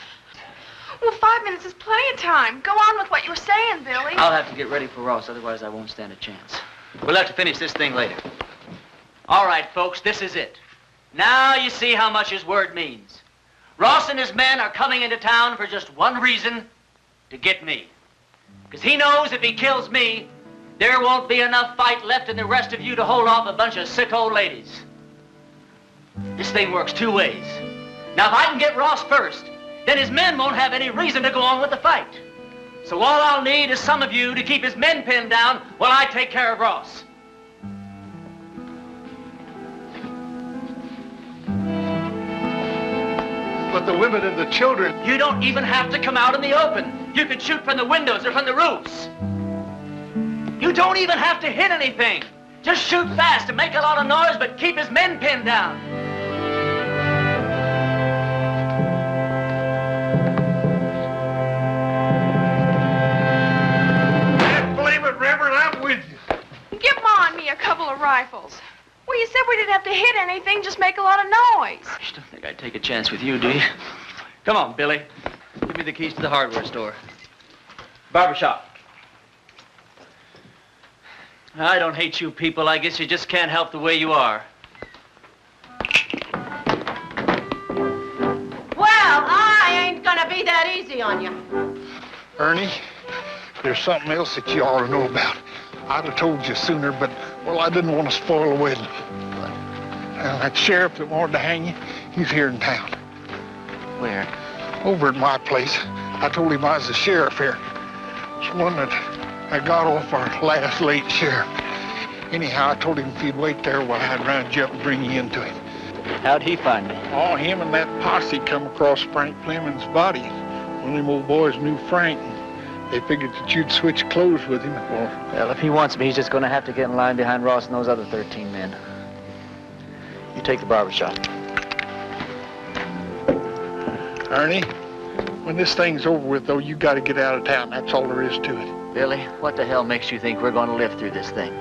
S9: Well, 5 minutes is plenty of time. Go on with what you were saying, Billy.
S2: I'll have to get ready for Ross, otherwise I won't stand a chance. We'll have to finish this thing later. All right, folks, this is it. Now you see how much his word means. Ross and his men are coming into town for just one reason, to get me. Because he knows if he kills me, there won't be enough fight left in the rest of you to hold off a bunch of sick old ladies. This thing works two ways. Now, if I can get Ross first, then his men won't have any reason to go on with the fight. So all I'll need is some of you to keep his men pinned down while I take care of Ross.
S6: But the women and the children...
S2: You don't even have to come out in the open. You can shoot from the windows or from the roofs. You don't even have to hit anything. Just shoot fast and make a lot of noise, but keep his men pinned down.
S6: Blame it, Reverend, I'm with you.
S9: Give Ma and me a couple of rifles. Well, you said we didn't have to hit anything, just make a lot of noise.
S2: You don't think I'd take a chance with you, do you? Come on, Billy. Give me the keys to the hardware store. Barbershop. I don't hate you people. I guess you just can't help the way you are.
S8: Well, I ain't gonna be that easy on you.
S6: Ernie, there's something else that you ought to know about. I'd have told you sooner, but, well, I didn't want to spoil the wedding. That sheriff that wanted to hang you, he's here in town.
S2: Where?
S6: Over at my place. I told him I was the sheriff here. It's one that I got off our last late sheriff. Anyhow, I told him if he'd wait there while I'd round you up and bring you into him.
S2: How'd he find me?
S6: Oh, him and that posse come across Frank Fleming's body. One of them old boys knew Frank, and they figured that you'd switch clothes with him.
S2: Well, if he wants me, he's just going to have to get in line behind Ross and those other 13 men. You take the barbershop.
S6: Ernie, when this thing's over with, though, you got to get out of town. That's all there is to it.
S2: Billy, what the hell makes you think we're going to live through this thing?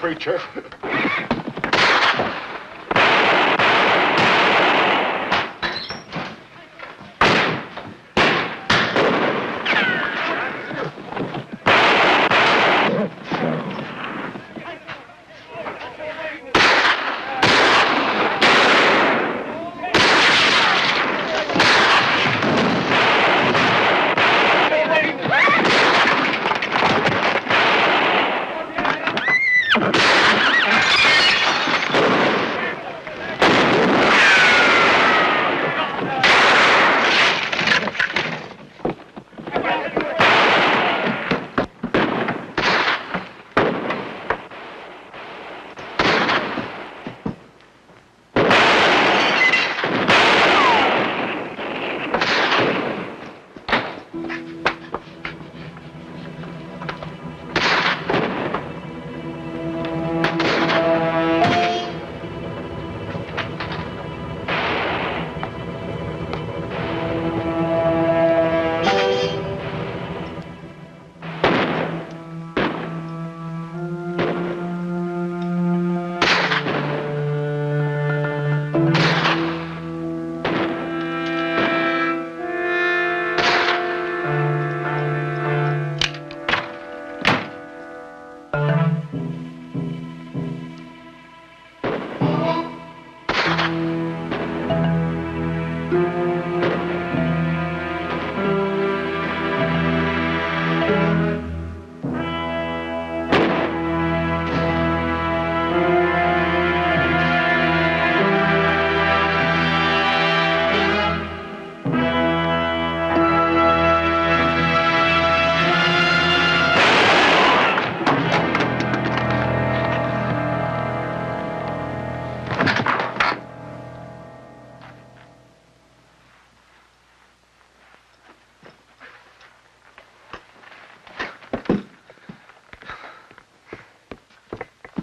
S6: preacher.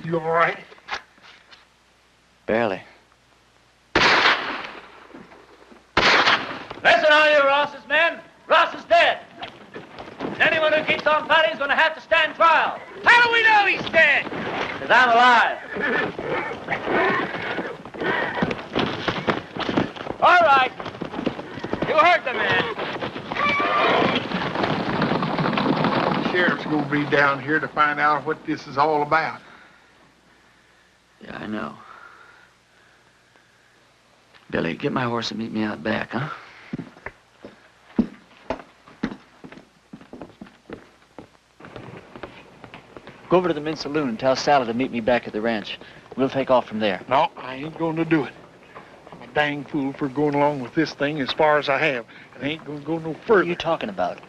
S6: You all right?
S2: Barely. Listen, all you Ross's men. Ross is dead. And anyone who keeps on fighting is going to have to stand trial. How do we know he's dead? Because I'm alive. All right. You heard the man.
S6: Sheriff's going to be down here to find out what this is all about.
S11: Yeah, I know. Billy, get my horse and meet me out back, huh? Go over to the men's saloon and tell Sally to meet me back at the ranch. We'll take off from there.
S6: No, I ain't going to do it. I'm a dang fool for going along with this thing as far as I have. And I ain't going to go no further.
S11: What are you talking about?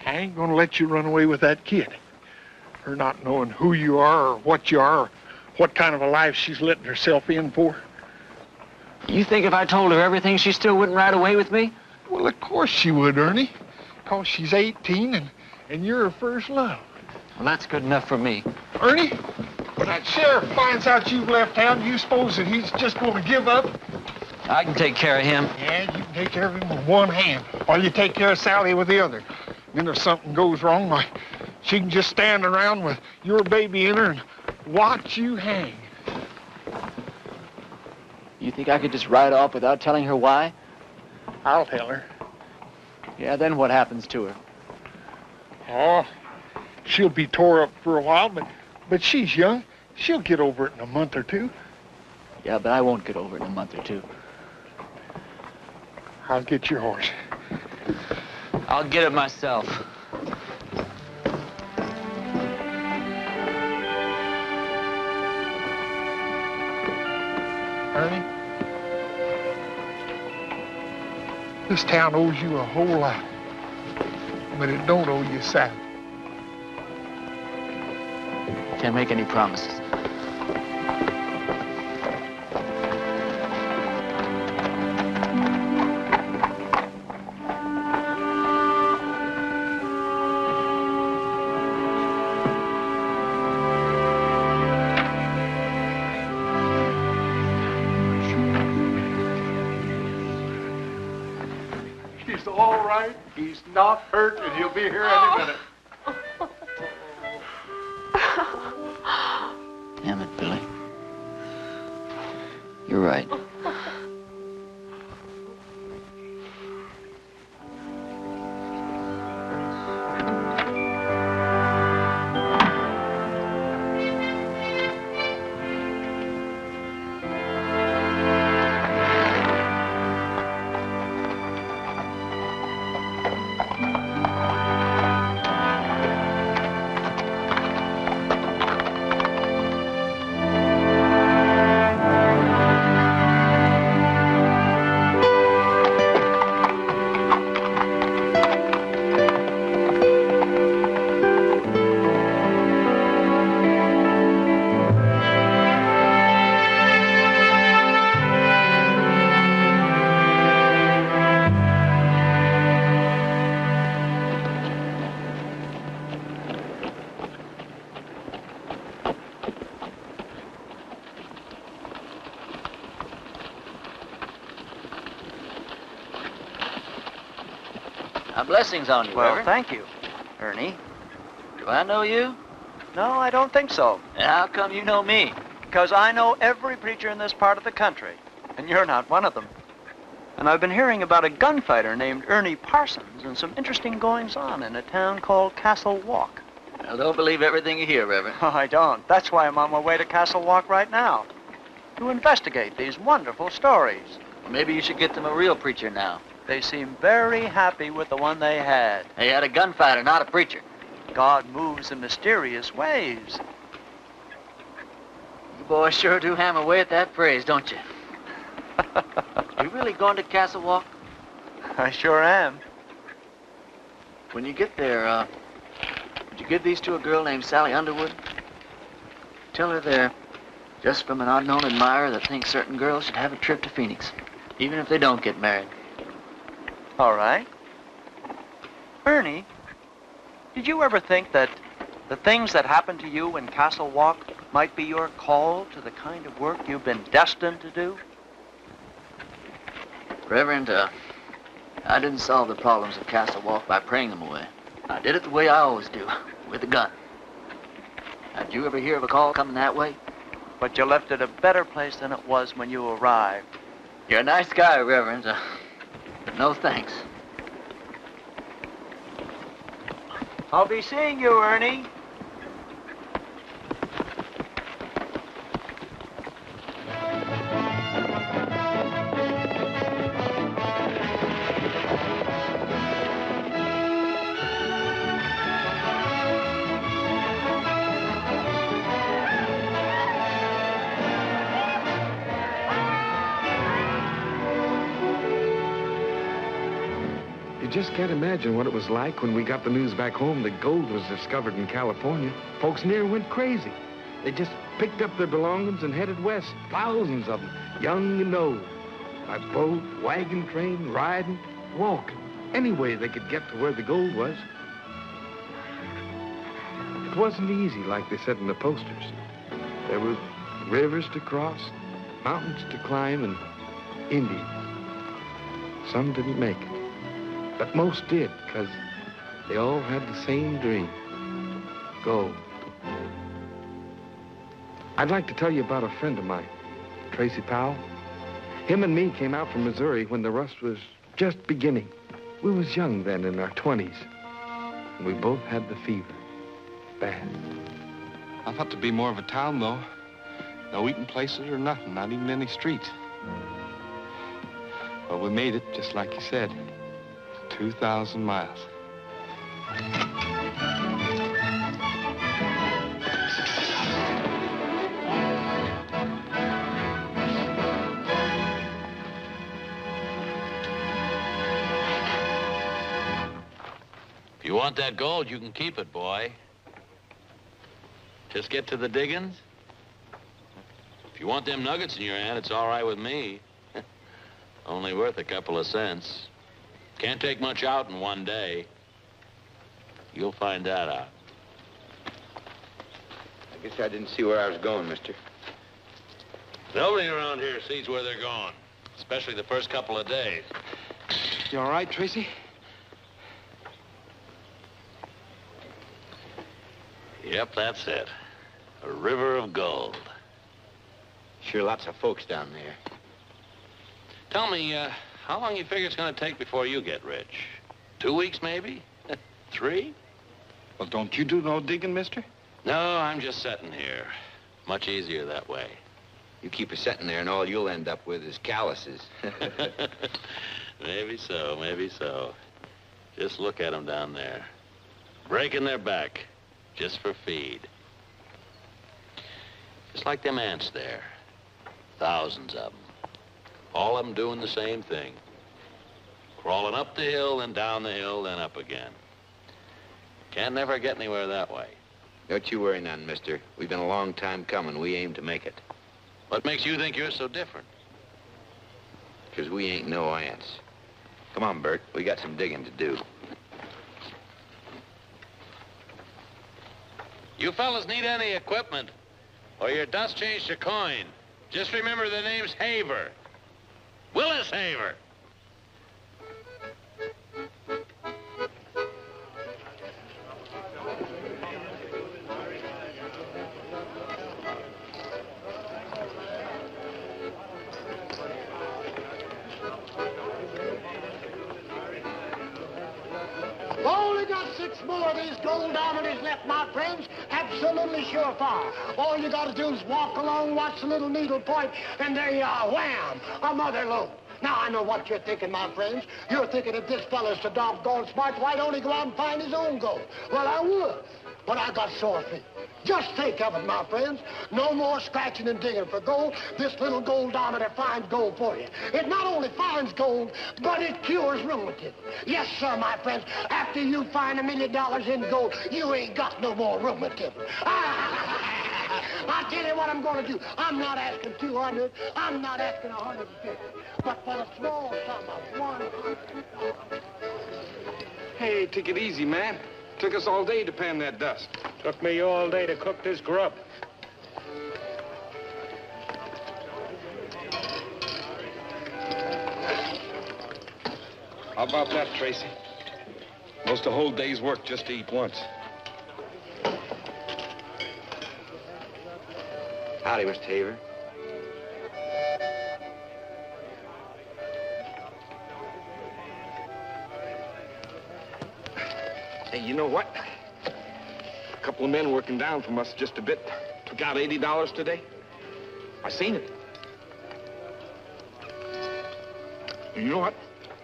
S6: I ain't going to let you run away with that kid. Her not knowing who you are or what you are or what kind of a life she's letting herself in for.
S11: You think if I told her everything, she still wouldn't ride away with me?
S6: Well, of course she would, Ernie. Because she's 18 and you're her first love.
S11: Well, that's good enough for me.
S6: Ernie, when that sheriff finds out you've left town, do you suppose that he's just going to give up?
S11: I can take care of him.
S6: Yeah, you can take care of him with one hand, while you take care of Sally with the other. Then if something goes wrong, why, she can just stand around with your baby in her and watch you hang.
S11: You think I could just ride off without telling her why?
S6: I'll tell her.
S11: Yeah, then what happens to her?
S6: Oh, she'll be tore up for a while, but she's young. She'll get over it in a month or two.
S11: Yeah, but I won't get over it in a month or two.
S6: I'll get your horse.
S11: I'll get it myself.
S6: Ernie, this town owes you a whole lot, but it don't owe you Sally.
S11: Can't make any promises.
S6: He's all right. He's not hurt, and he'll be here any minute.
S11: Damn it.
S2: Blessings on you,
S15: Well,
S2: Reverend.
S15: thank you.
S2: Ernie, do I know you?
S15: No, I don't think so.
S2: And how come you know me?
S15: Because I know every preacher in this part of the country, and you're not one of them. And I've been hearing about a gunfighter named Ernie Parsons and some interesting goings-on in a town called Castle Walk.
S2: Well, don't believe everything you hear, Reverend.
S15: Oh, I don't. That's why I'm on my way to Castle Walk right now, to investigate these wonderful stories.
S2: Maybe you should get them a real preacher now.
S15: They seem very happy with the one they had.
S2: They had a gunfighter, not a preacher.
S15: God moves in mysterious ways.
S2: You boys sure do hammer away at that phrase, don't you? You really going to Castle Walk?
S15: I sure am.
S2: When you get there, would you give these to a girl named Sally Underwood? Tell her they're just from an unknown admirer that thinks certain girls should have a trip to Phoenix, even if they don't get married.
S15: All right. Ernie, did you ever think that the things that happened to you in Castle Walk might be your call to the kind of work you've been destined to do?
S2: Reverend, I didn't solve the problems of Castle Walk by praying them away. I did it the way I always do, with a gun. Did you ever hear of a call coming that way?
S15: But you left it a better place than it was when you arrived.
S2: You're a nice guy, Reverend, but no thanks.
S15: I'll be seeing you, Ernie.
S16: You just can't imagine what it was like when we got the news back home that gold was discovered in California. Folks near went crazy. They just picked up their belongings and headed west, thousands of them, young and old. By boat, wagon train, riding, walking, any way they could get to where the gold was. It wasn't easy, like they said in the posters. There were rivers to cross, mountains to climb, and Indians. Some didn't make it. But most did, because they all had the same dream. Gold. I'd like to tell you about a friend of mine, Tracy Powell. Him and me came out from Missouri when the rust was just beginning. We was young then, in our 20s. And we both had the fever. Bad. I thought to be more of a town, though. No eating places or nothing, not even any streets. Well, we made it, just like you said. 2,000 miles.
S17: If you want that gold, you can keep it, boy. Just get to the diggings. If you want them nuggets in your hand, it's all right with me. Only worth a couple of cents. Can't take much out in one day. You'll find that out.
S18: I guess I didn't see where I was going, mister.
S17: Nobody around here sees where they're going, especially the first couple of days.
S16: You all right, Tracy?
S17: Yep, that's it. A river of gold.
S18: Sure, lots of folks down there.
S17: Tell me, how long you figure it's going to take before you get rich? 2 weeks, maybe? 3?
S16: Well, don't you do no digging, mister?
S17: No, I'm just sitting here. Much easier that way.
S18: You keep her sitting there and all you'll end up with is calluses.
S17: Maybe so, maybe so. Just look at them down there. Breaking their back, just for feed. Just like them ants there. Thousands of them. All of them doing the same thing. Crawling up the hill, then down the hill, then up again. Can't never get anywhere that way.
S18: Don't you worry none, mister. We've been a long time coming. We aim to make it.
S17: What makes you think you're so different?
S18: 'Cause we ain't no ants. Come on, Bert. We got some digging to do.
S17: You fellas need any equipment, or your dust changed to coin. Just remember the name's Haver. Willis Haver.
S19: 6 more of these gold diamonds left, my friends. Absolutely surefire. All you gotta do is walk along, watch the little needle point, and there you are, wham, a mother lode. Now, I know what you're thinking, my friends. You're thinking if this fella's so doggone smart, why don't he go out and find his own gold? Well, I would, but I got sore feet. Just think of it, my friends. No more scratching and digging for gold. This little goldometer finds gold for you. It not only finds gold, but it cures rheumatism. Yes, sir, my friends. After you find $1 million in gold, you ain't got no more rheumatism. I'll tell you what I'm going to do. I'm not asking 200. I'm not asking 150. But for the small sum of $100.
S16: Hey, take it easy, man. Took us all day to pan that dust.
S1: Took me all day to cook this grub.
S16: How about that, Tracy? Most a whole day's work just to eat once.
S18: Howdy, Mr. Haver.
S16: Hey, you know what? A couple of men working down from us just a bit took out $80 today. I seen it. And you know what?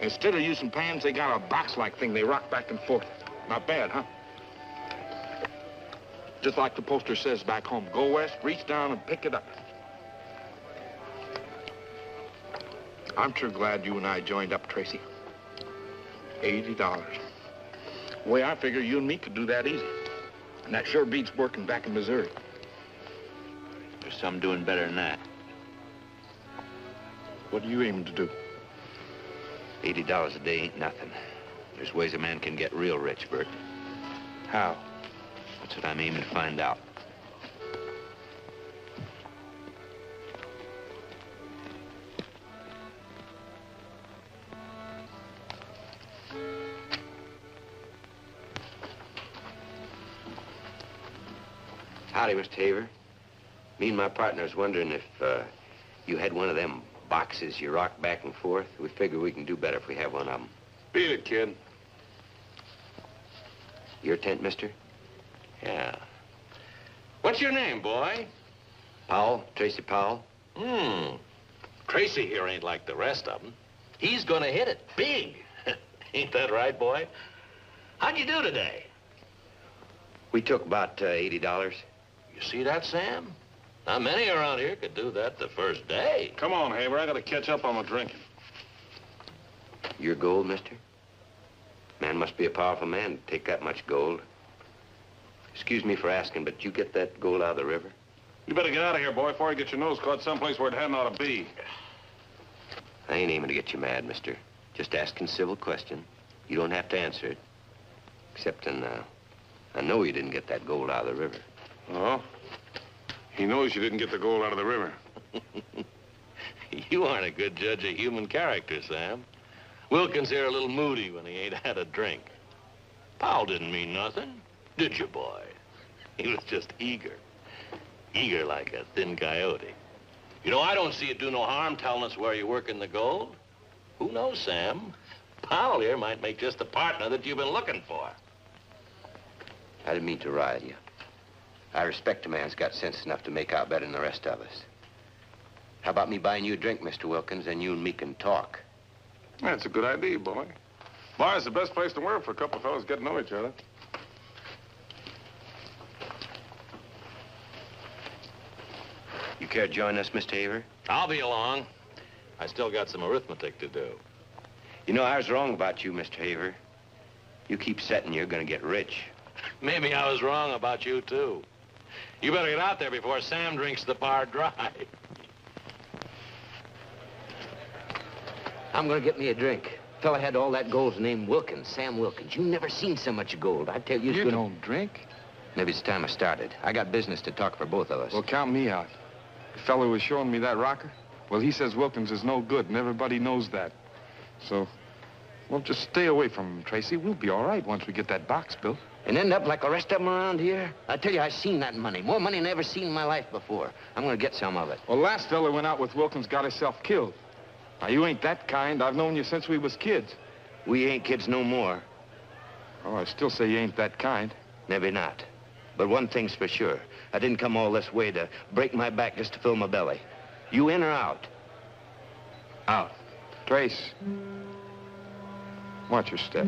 S16: Instead of using pans, they got a box-like thing they rock back and forth. Not bad, huh? Just like the poster says back home, go west, reach down and pick it up. I'm sure glad you and I joined up, Tracy. $80. The way I figure, you and me could do that easy. And that sure beats working back in Missouri.
S18: There's some doing better than that.
S16: What are you aiming to do?
S18: $80 a day ain't nothing. There's ways a man can get real rich, Bert.
S16: How?
S18: That's what I'm aiming to find out. Howdy, Mr. Haver. Me and my partner's wondering if you had one of them boxes you rock back and forth. We figure we can do better if we have one of them.
S16: Beat it, kid.
S18: Your tent, mister?
S17: Yeah. What's your name, boy?
S18: Powell, Tracy Powell.
S17: Tracy here ain't like the rest of them. He's gonna hit it big. Ain't that right, boy? How'd you do today?
S18: We took about $80.
S17: You see that, Sam? Not many around here could do that the first day.
S16: Come on, Haver. I gotta catch up on my drinking.
S18: Your gold, mister? Man must be a powerful man to take that much gold. Excuse me for asking, but you get that gold out of the river?
S16: You better get out of here, boy, before you get your nose caught someplace where it hadn't ought to be.
S18: I ain't aiming to get you mad, mister. Just asking civil question. You don't have to answer it. Except I know you didn't get that gold out of the river.
S16: Oh? He knows you didn't get the gold out of the river.
S17: You aren't a good judge of human character, Sam. Wilkins here a little moody when he ain't had a drink. Powell didn't mean nothing, did you, boy? He was just eager. Eager like a thin coyote. You know, I don't see it do no harm telling us where you're working the gold. Who knows, Sam? Powell here might make just the partner that you've been looking for.
S18: I didn't mean to rile you. I respect a man who's got sense enough to make out better than the rest of us. How about me buying you a drink, Mr. Wilkins, and you and me can talk?
S16: That's a good idea, boy. Bar's the best place to work for a couple of fellas get to know each other.
S18: You care to join us, Mr. Haver?
S17: I'll be along. I still got some arithmetic to do.
S18: You know, I was wrong about you, Mr. Haver. You keep setting, you're gonna get rich.
S17: Maybe I was wrong about you, too. You better get out there before Sam drinks the bar dry.
S18: I'm gonna get me a drink. Fella had all that gold's named Wilkins, Sam Wilkins. You never seen so much gold. I tell you,
S16: You don't drink?
S18: Maybe it's time I started. I got business to talk for both of us.
S16: Well, count me out. The fellow was showing me that rocker. Well, he says Wilkins is no good, and everybody knows that. So, well, just stay away from him, Tracy. We'll be all right once we get that box built.
S18: And end up like the rest of them around here? I tell you, I seen that money. More money than I ever seen in my life before. I'm gonna get some of it.
S16: Well, last fella went out with Wilkins, got himself killed. Now, you ain't that kind. I've known you since we was kids.
S18: We ain't kids no more.
S16: Oh, I still say you ain't that kind.
S18: Maybe not. But one thing's for sure. I didn't come all this way to break my back just to fill my belly. You in or out? Out.
S16: Trace. Watch your step.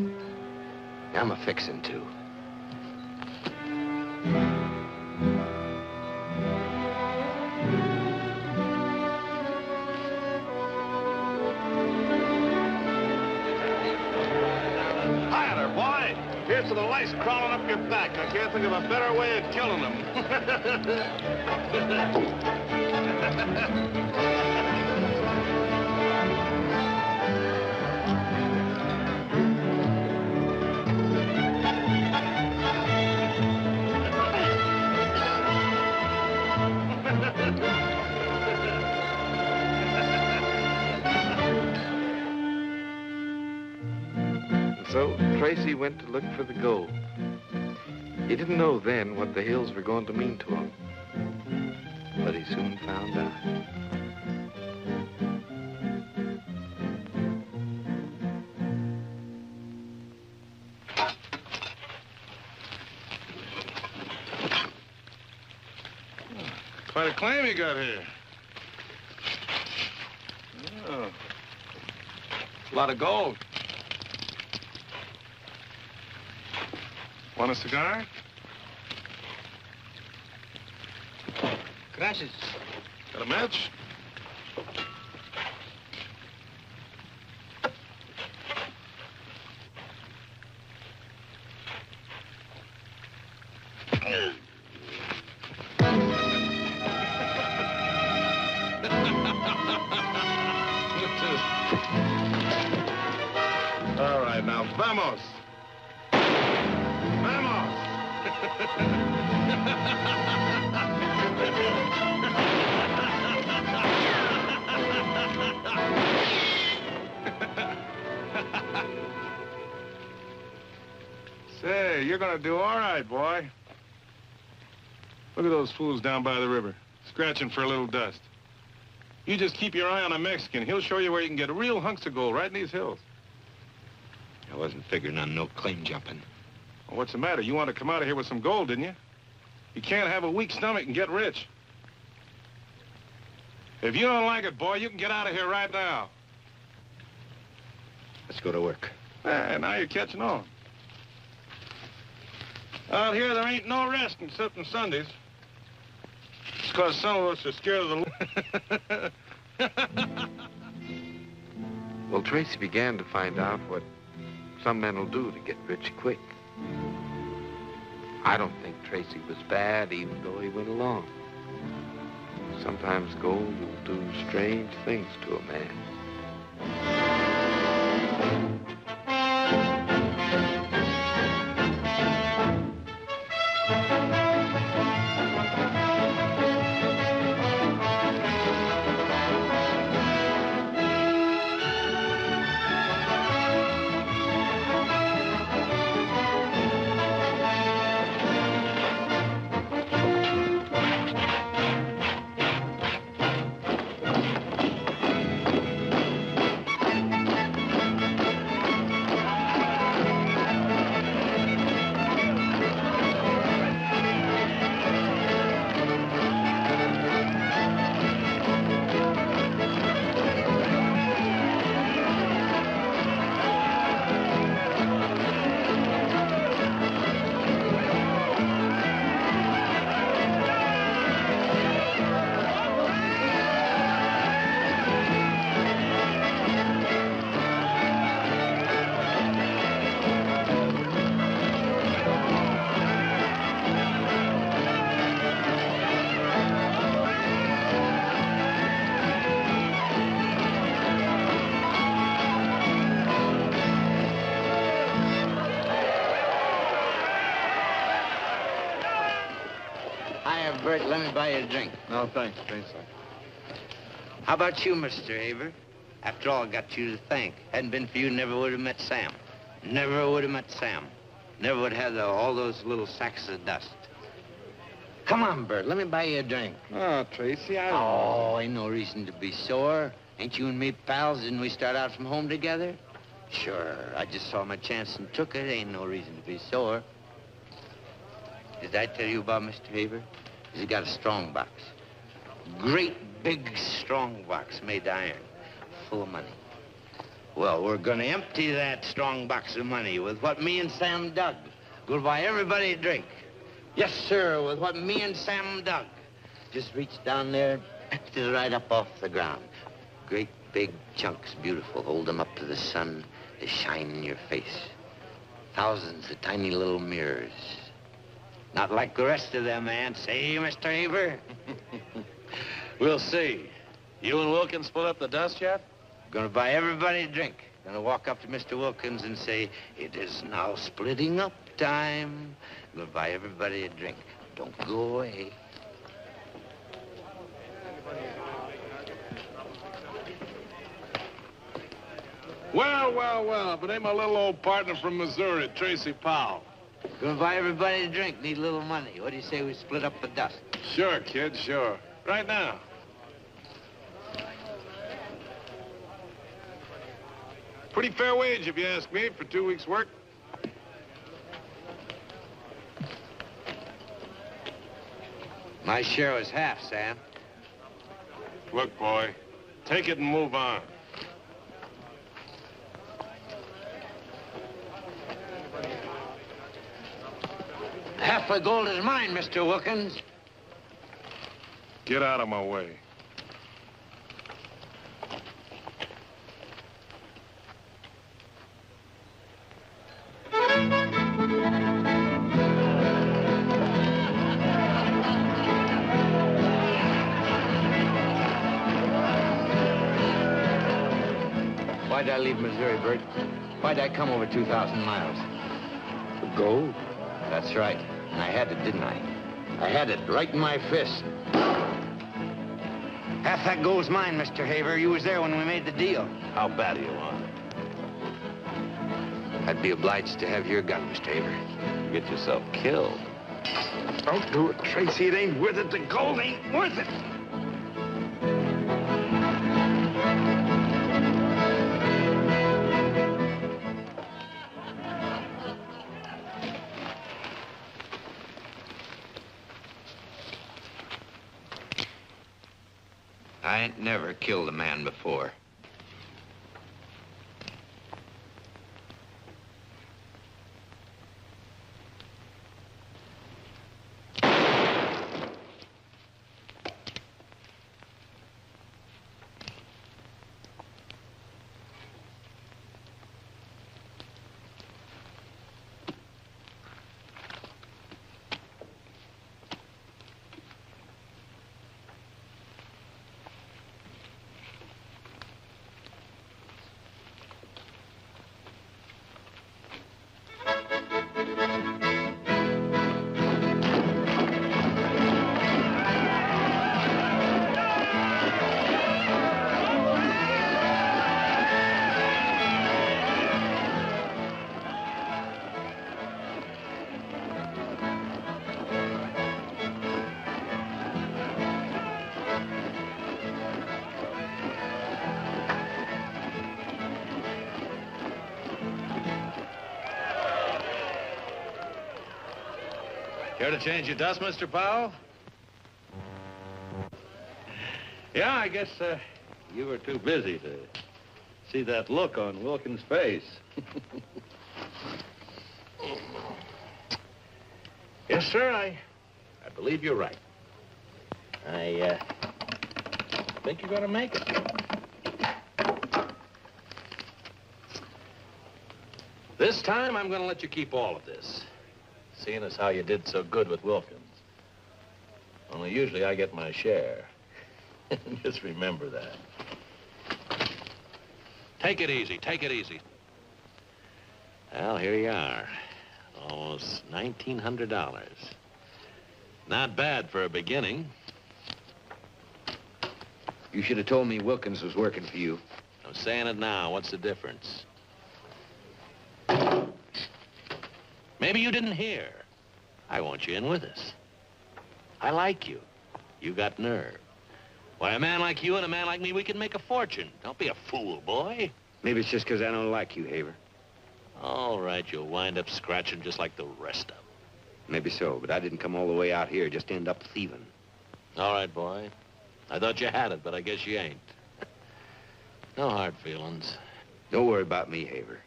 S18: I'm a-fixin' to.
S20: Hi there, boy. Here's to the lice crawling up your back. I can't think of a better way of killing them.
S16: So Tracy went to look for the gold. He didn't know then what the hills were going to mean to him. But he soon found out.
S20: Quite a claim you got here. Oh. A lot of gold. Want a cigar?
S15: Gracias.
S20: Got a match? All right, now, vamos. Say, you're gonna do all right, boy. Look at those fools down by the river, scratching for a little dust. You just keep your eye on a Mexican. He'll show you where you can get real hunks of gold right in these hills.
S18: I wasn't figuring on no claim jumping.
S20: Well, what's the matter? You want to come out of here with some gold, didn't you? You can't have a weak stomach and get rich. If you don't like it, boy, you can get out of here right now.
S18: Let's go to work.
S20: Now you're catching on. Out here, there ain't no rest except on Sundays. It's because some of us are scared of the...
S16: Well, Tracy began to find out what some men will do to get rich quick. I don't think Tracy was bad, even though he went along. Sometimes gold will do strange things to a man.
S18: Bert, let me buy you a drink.
S20: No, thanks. Thanks,
S18: How about you, Mr. Haber? After all, I got you to thank. Hadn't been for you, never would have met Sam. Never would have met Sam. Never would have had all those little sacks of dust. Come on, Bert, let me buy you a drink.
S20: Oh, Tracy,
S18: Oh, ain't no reason to be sore. Ain't you and me pals? Didn't we start out from home together? Sure, I just saw my chance and took it. Ain't no reason to be sore. Did I tell you about Mr. Haber? He's got a strong box. Great big strong box made of iron, full of money. Well, we're gonna empty that strong box of money with what me and Sam dug. We'll buy everybody a drink. Yes, sir, with what me and Sam dug. Just reach down there, picked it right up off the ground. Great big chunks, beautiful. Hold them up to the sun. They shine in your face. Thousands of tiny little mirrors. Not like the rest of them, man. Say, Mr. Haber?
S10: We'll see. You and Wilkins split up the dust yet?
S18: Gonna buy everybody a drink. Gonna walk up to Mr. Wilkins and say, it is now splitting up time. Gonna buy everybody a drink. Don't go away.
S20: Well, but ain't my little old partner from Missouri, Tracy Powell.
S18: Gonna buy everybody a drink. Need a little money. What do you say we split up the dust?
S20: Sure, kid, sure. Right now. Pretty fair wage, if you ask me, for 2 weeks' work.
S18: My share was half, Sam.
S20: Look, boy, take it and move on.
S18: Half the gold is mine, Mr. Wilkins.
S20: Get out of my way.
S18: Why'd I leave Missouri, Bert? Why'd I come over 2,000 miles?
S20: For gold?
S18: That's right. And I had it, didn't I? I had it right in my fist. Half that gold's mine, Mr. Haber. You was there when we made the deal.
S10: How bad do you want it?
S18: I'd be obliged to have your gun, Mr. Haber.
S10: You get yourself killed.
S20: Don't do it, Tracy. It ain't worth it. The gold ain't worth it.
S18: I ain't never killed a man before.
S10: Care to change your dust, Mr. Powell? Yeah, I guess you were too busy to see that look on Wilkins' face. Yes, sir, I believe you're right. I think you're gonna make it. This time, I'm gonna let you keep all of this. Seeing as how you did so good with Wilkins. Only usually I get my share. Just remember that. Take it easy, take it easy. Well, here you are. Almost $1,900. Not bad for a beginning.
S18: You should have told me Wilkins was working for you.
S10: I'm saying it now. What's the difference? Maybe you didn't hear. I want you in with us. I like you. You got nerve. Why, a man like you and a man like me, we can make a fortune. Don't be a fool, boy.
S18: Maybe it's just because I don't like you, Haver.
S17: All right, you'll wind up scratching just like the rest of them.
S18: Maybe so, but I didn't come all the way out here just to end up thieving.
S17: All right, boy. I thought you had it, but I guess you ain't. No hard feelings.
S18: Don't worry about me, Haver.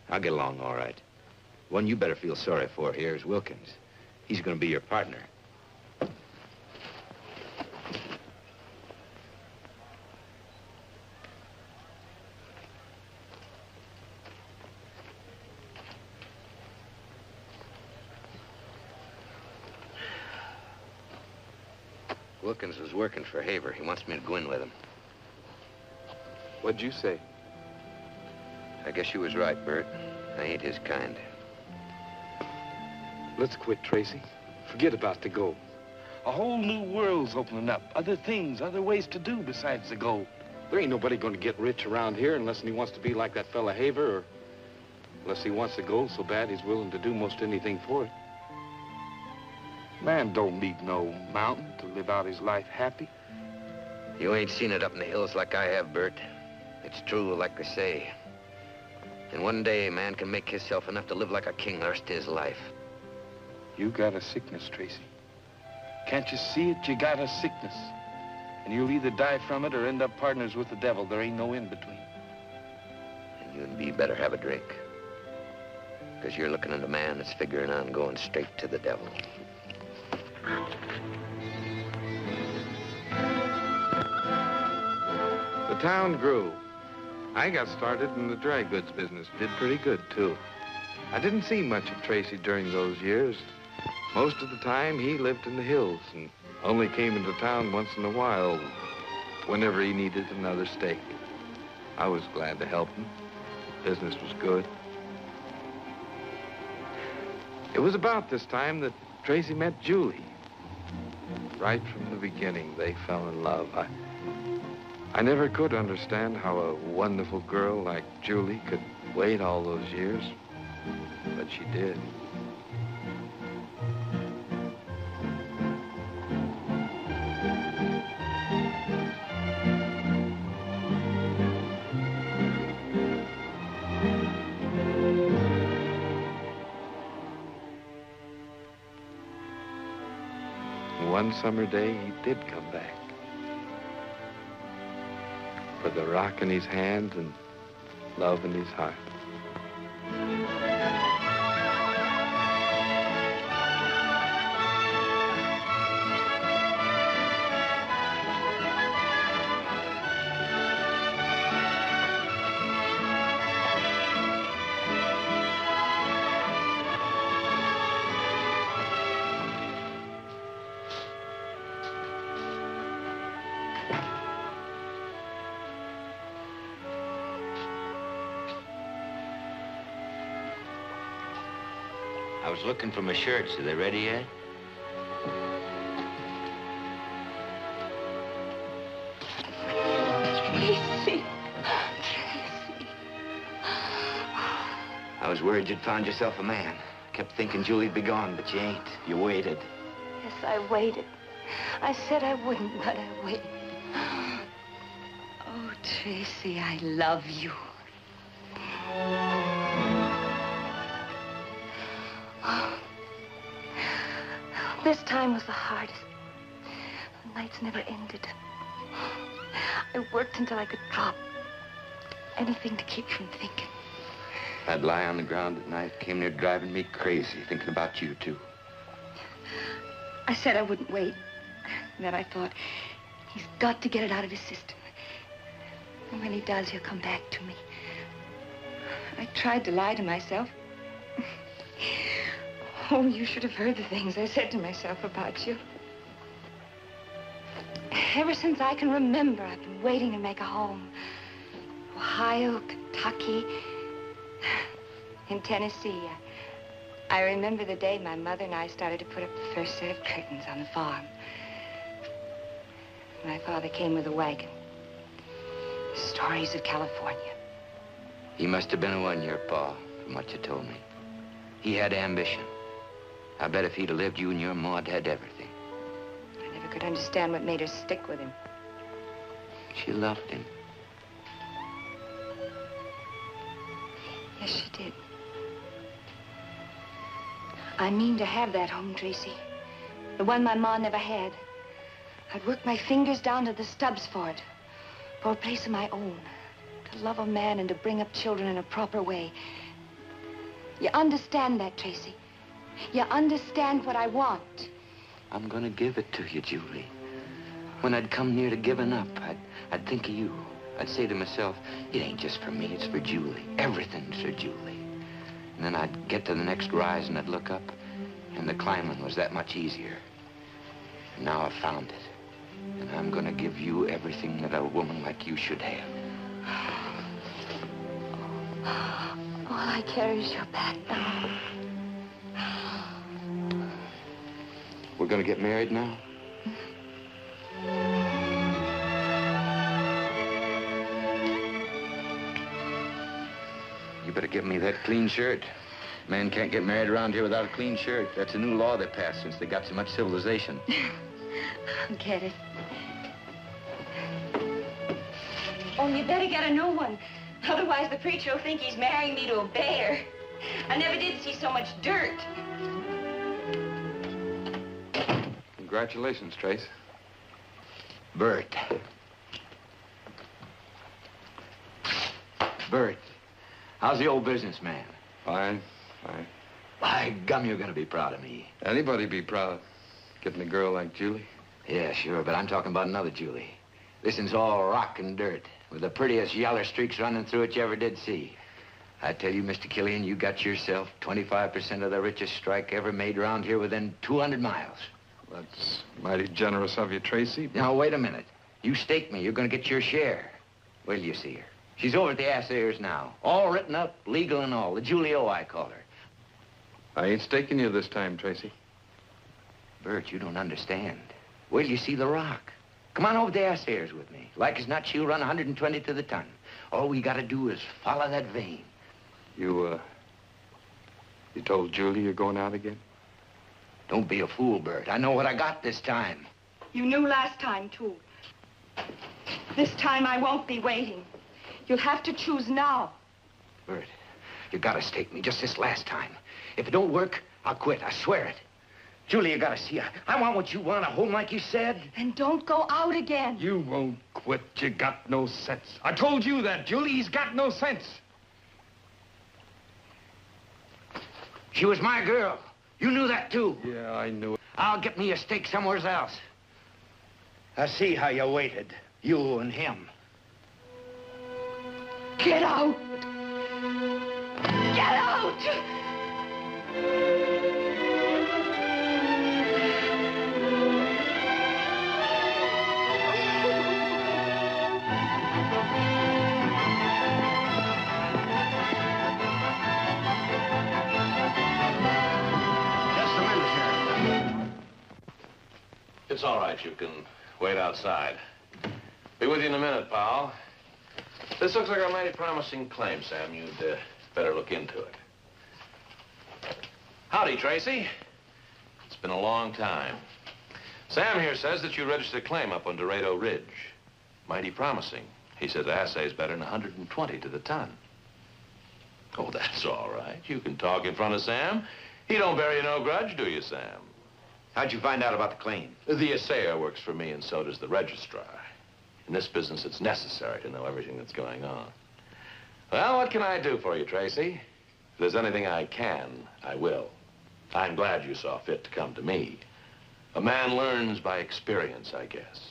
S18: I'll get along all right. One you better feel sorry for here is Wilkins. He's going to be your partner. Wilkins was working for Haver. He wants me to go in with him.
S16: What'd you say?
S18: I guess you was right, Bert. I ain't his kind.
S16: Let's quit, Tracy. Forget about the gold. A whole new world's opening up. Other things, other ways to do besides the gold. There ain't nobody going to get rich around here unless he wants to be like that fella Haver, or unless he wants the gold so bad he's willing to do most anything for it. Man don't need no mountain to live out his life happy.
S18: You ain't seen it up in the hills like I have, Bert. It's true, like they say. And one day, a man can make himself enough to live like a king the rest of his life.
S16: You got a sickness, Tracy. Can't you see it? You got a sickness. And you'll either die from it or end up partners with the devil. There ain't no in-between.
S18: And you and me better have a drink. Because you're looking at a man that's figuring on going straight to the devil.
S16: The town grew. I got started in the dry goods business. Did pretty good, too. I didn't see much of Tracy during those years. Most of the time, he lived in the hills and only came into town once in a while whenever he needed another stake. I was glad to help him. Business was good. It was about this time that Tracy met Julie. Right from the beginning, they fell in love. I never could understand how a wonderful girl like Julie could wait all those years, but she did. One summer day, he did come back. With a rock in his hand and love in his heart.
S18: I was looking for my shirts. Are they ready yet?
S3: Tracy.
S18: I was worried you'd found yourself a man. Kept thinking Julie'd be gone, but you ain't. You waited.
S3: Yes, I waited. I said I wouldn't, but I waited. Oh, Tracy, I love you. This time was the hardest. The nights never ended. I worked until I could drop. Anything to keep from thinking.
S18: I'd lie on the ground at night, came near driving me crazy, thinking about you, too.
S3: I said I wouldn't wait. And then I thought, he's got to get it out of his system. And when he does, he'll come back to me. I tried to lie to myself. Oh, you should have heard the things I said to myself about you. Ever since I can remember, I've been waiting to make a home. Ohio, Kentucky, in Tennessee. I remember the day my mother and I started to put up the first set of curtains on the farm. My father came with a wagon. Stories of California.
S18: He must have been a one, your pa, from what you told me. He had ambition. I bet if he'd have lived, you and your ma'd had everything.
S3: I never could understand what made her stick with him.
S18: She loved him.
S21: Yes, she did. I mean to have that home, Tracy. The one my ma never had. I'd work my fingers down to the stubs for it. For a place of my own. To love a man and to bring up children in a proper way. You understand that, Tracy? You understand what I want?
S18: I'm gonna give it to you, Julie. When I'd come near to giving up, I'd think of you. I'd say to myself, it ain't just for me, it's for Julie. Everything's for Julie. And then I'd get to the next rise and I'd look up, and the climbing was that much easier. And now I've found it. And I'm gonna give you everything that a woman like you should have.
S21: All I care is your back now.
S18: We're gonna get married now? You better give me that clean shirt. Man can't get married around here without a clean shirt. That's a new law they passed since they got so much civilization.
S21: I'll get it. Only you better get a new one. Otherwise, the preacher will think he's marrying me to a bear. I never did see so much dirt.
S16: Congratulations, Trace.
S18: Bert. Bert, how's the old businessman?
S16: Fine, fine.
S18: By gum, you're gonna be proud of me.
S16: Anybody be proud. Getting a girl like Julie?
S18: Yeah, sure, but I'm talking about another Julie. This one's all rock and dirt, with the prettiest yaller streaks running through it you ever did see. I tell you, Mr. Killian, you got yourself 25% of the richest strike ever made around here within 200 miles.
S16: That's mighty generous of you, Tracy.
S18: Now, wait a minute. You stake me, you're gonna get your share. Wait till you see her. She's over at the Assayers now. All written up, legal and all. The Julie O, I call her.
S16: I ain't staking you this time, Tracy.
S18: Bert, you don't understand. Wait till you see the rock. Come on over to the Assayers with me. Like as not, she'll run 120 to the ton. All we gotta do is follow that vein.
S16: You told Julie you're going out again?
S18: Don't be a fool, Bert. I know what I got this time.
S21: You knew last time, too. This time I won't be waiting. You'll have to choose now.
S18: Bert, you gotta stake me just this last time. If it don't work, I'll quit. I swear it. Julie, you gotta see. I want what you want, a home like you said.
S21: And don't go out again.
S16: You won't quit. You got no sense. I told you that, Julie. He's got no sense.
S18: She was my girl. You knew that, too.
S16: Yeah, I knew it.
S18: I'll get me a stake somewhere else. I see how you waited, you and him.
S21: Get out! Get out!
S17: It's all right. You can wait outside. Be with you in a minute, pal. This looks like a mighty promising claim, Sam. You'd better look into it. Howdy, Tracy. It's been a long time. Sam here says that you registered a claim up on Dorado Ridge. Mighty promising. He says assay's better than 120 to the ton. Oh, that's all right. You can talk in front of Sam. He don't bear you no grudge, do you, Sam?
S18: How'd you find out about the claim?
S17: The assayer works for me, and so does the registrar. In this business, it's necessary to know everything that's going on. Well, what can I do for you, Tracy? If there's anything I can, I will. I'm glad you saw fit to come to me. A man learns by experience, I guess.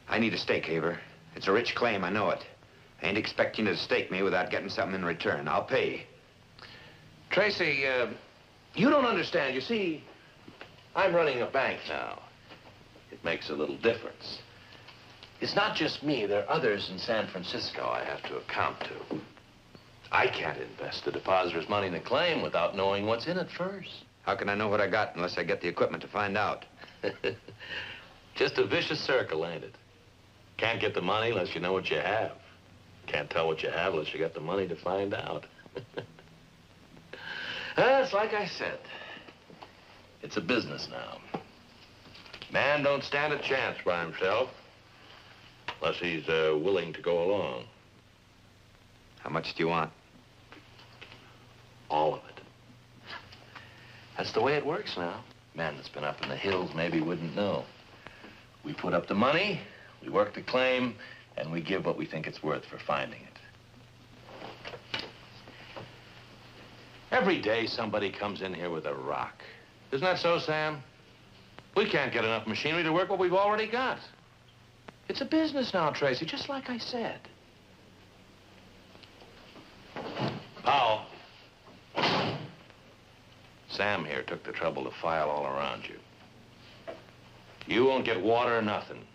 S18: I need a stake, Haver. It's a rich claim, I know it. I ain't expecting you to stake me without getting something in return. I'll pay.
S17: Tracy, you don't understand. You see, I'm running a bank now. It makes a little difference. It's not just me. There are others in San Francisco I have to account to. I can't invest the depositor's money in a claim without knowing what's in it first.
S18: How can I know what I got unless I get the equipment to find out?
S17: Just a vicious circle, ain't it? Can't get the money unless you know what you have. Can't tell what you have unless you got the money to find out. It's like I said. It's a business now. Man don't stand a chance by himself unless he's willing to go along.
S18: How much do you want?
S10: All of it. That's the way it works now. Man that's been up in the hills maybe wouldn't know. We put up the money, we work the claim, and we give what we think it's worth for finding it. Every day somebody comes in here with a rock. Isn't that so, Sam? We can't get enough machinery to work what we've already got. It's a business now, Tracy, just like I said. Powell. Sam here took the trouble to file all around you. You won't get water or nothing.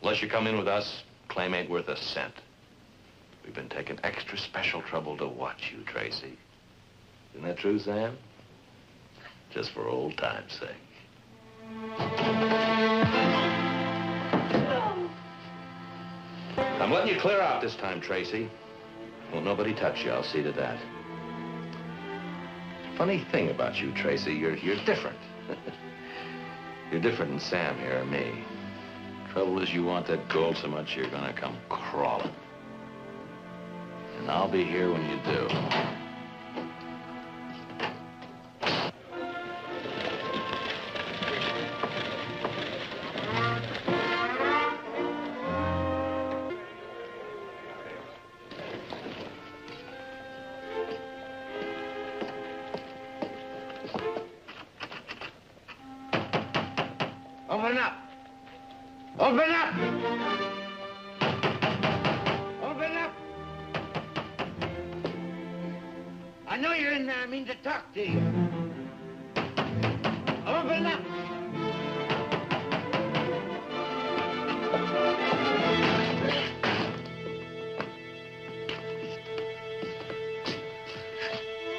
S10: Unless you come in with us, claim ain't worth a cent. We've been taking extra special trouble to watch you, Tracy. Isn't that true, Sam? Just for old time's sake. I'm letting you clear out this time, Tracy. Won't nobody touch you, I'll see to that. Funny thing about you, Tracy, you're different. You're different than Sam here or me. Trouble is you want that gold so much you're gonna come crawling. And I'll be here when you do.
S18: Open up! Open up! Open up! I know you're in there. I mean to talk to you. Open up!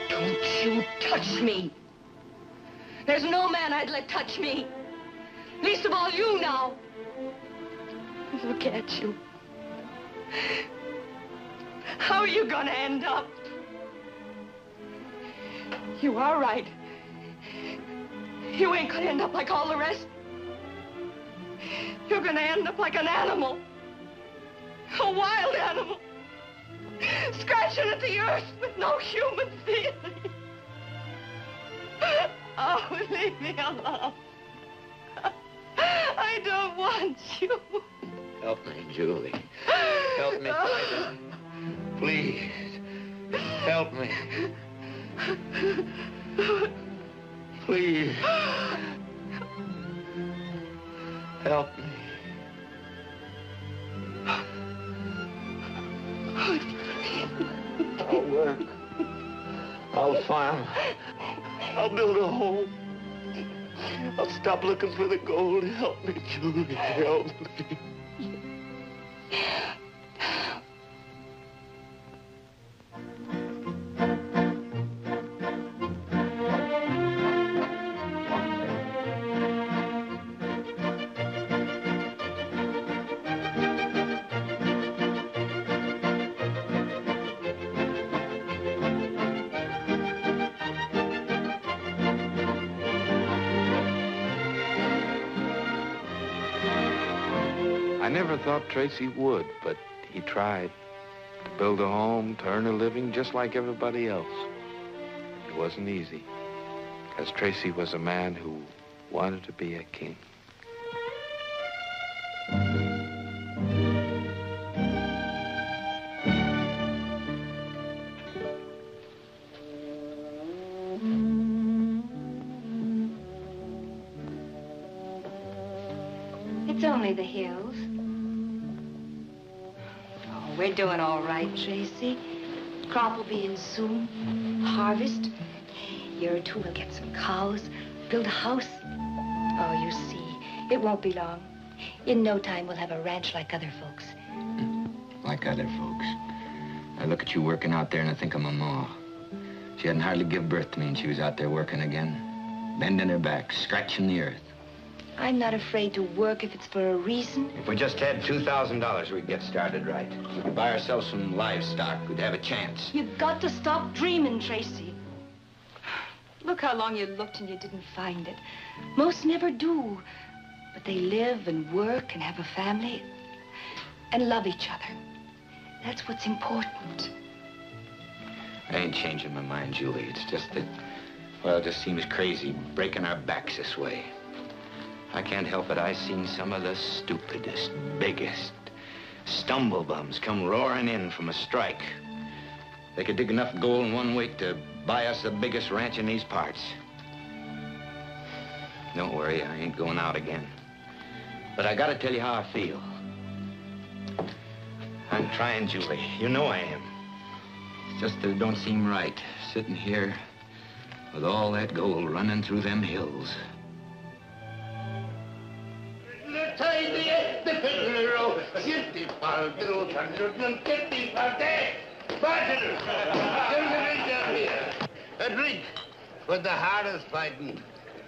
S8: Don't you touch me. There's no man I'd let touch me. Least of all you now. Look at you. How are you gonna end up? You are right. You ain't gonna end up like all the rest. You're gonna end up like an animal. A wild animal. Scratching at the earth with no human feeling. Oh, leave me alone. I don't want you.
S18: Help me, Julie. Help me. Please. Help me. Please. Help me. I'll work. I'll farm. I'll build a home. I'll stop looking for the gold. Help me, Julie. Help me.
S16: I never thought Tracy would, but he tried to build a home, to earn a living just like everybody else. It wasn't easy, because Tracy was a man who wanted to be a king.
S21: It's only the hills. Oh, we're doing all right, Tracy. Crop will be in soon. Harvest. A year or two, we'll get some cows, build a house. Oh, you see, it won't be long. In no time, we'll have a ranch like other folks.
S4: Like other folks. I look at you working out there and I think of my ma. She hadn't hardly given birth to me and she was out there working again. Bending her back, scratching the earth.
S21: I'm not afraid to work if it's for a reason.
S4: If we just had $2,000, we'd get started right. We could buy ourselves some livestock. We'd have a chance.
S21: You've got to stop dreaming, Tracy. Look how long you looked and you didn't find it. Most never do. But they live and work and have a family and love each other. That's what's important.
S4: I ain't changing my mind, Julie. It's just that, well, it just seems crazy breaking our backs this way. I can't help it. I've seen some of the stupidest, biggest stumblebums come roaring in from a strike. They could dig enough gold in 1 week to buy us the biggest ranch in these parts. Don't worry, I ain't going out again. But I gotta tell you how I feel. I'm trying, Julie. You know I am. It's just that it don't seem right, sitting here with all that gold running through them hills.
S18: A drink for the hardest fighting,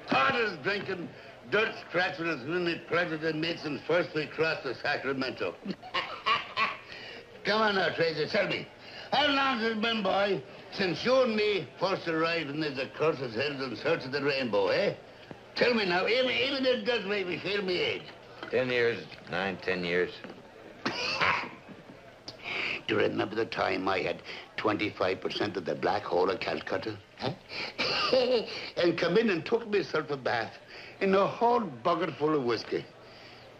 S18: hardest drinking, dirt scratching as many President Mason's first we crossed the Sacramento. Come on now, Tracy, tell me, how long has it been, boy, since you and me first arrived in these accursed hills in search of the rainbow, eh? Tell me now, even it does make me feel me age.
S4: 10 years, 9, 10 years.
S18: Do you remember the time I had 25% of the black hole of Calcutta? Huh? And come in and took myself a bath in a whole bucket full of whiskey.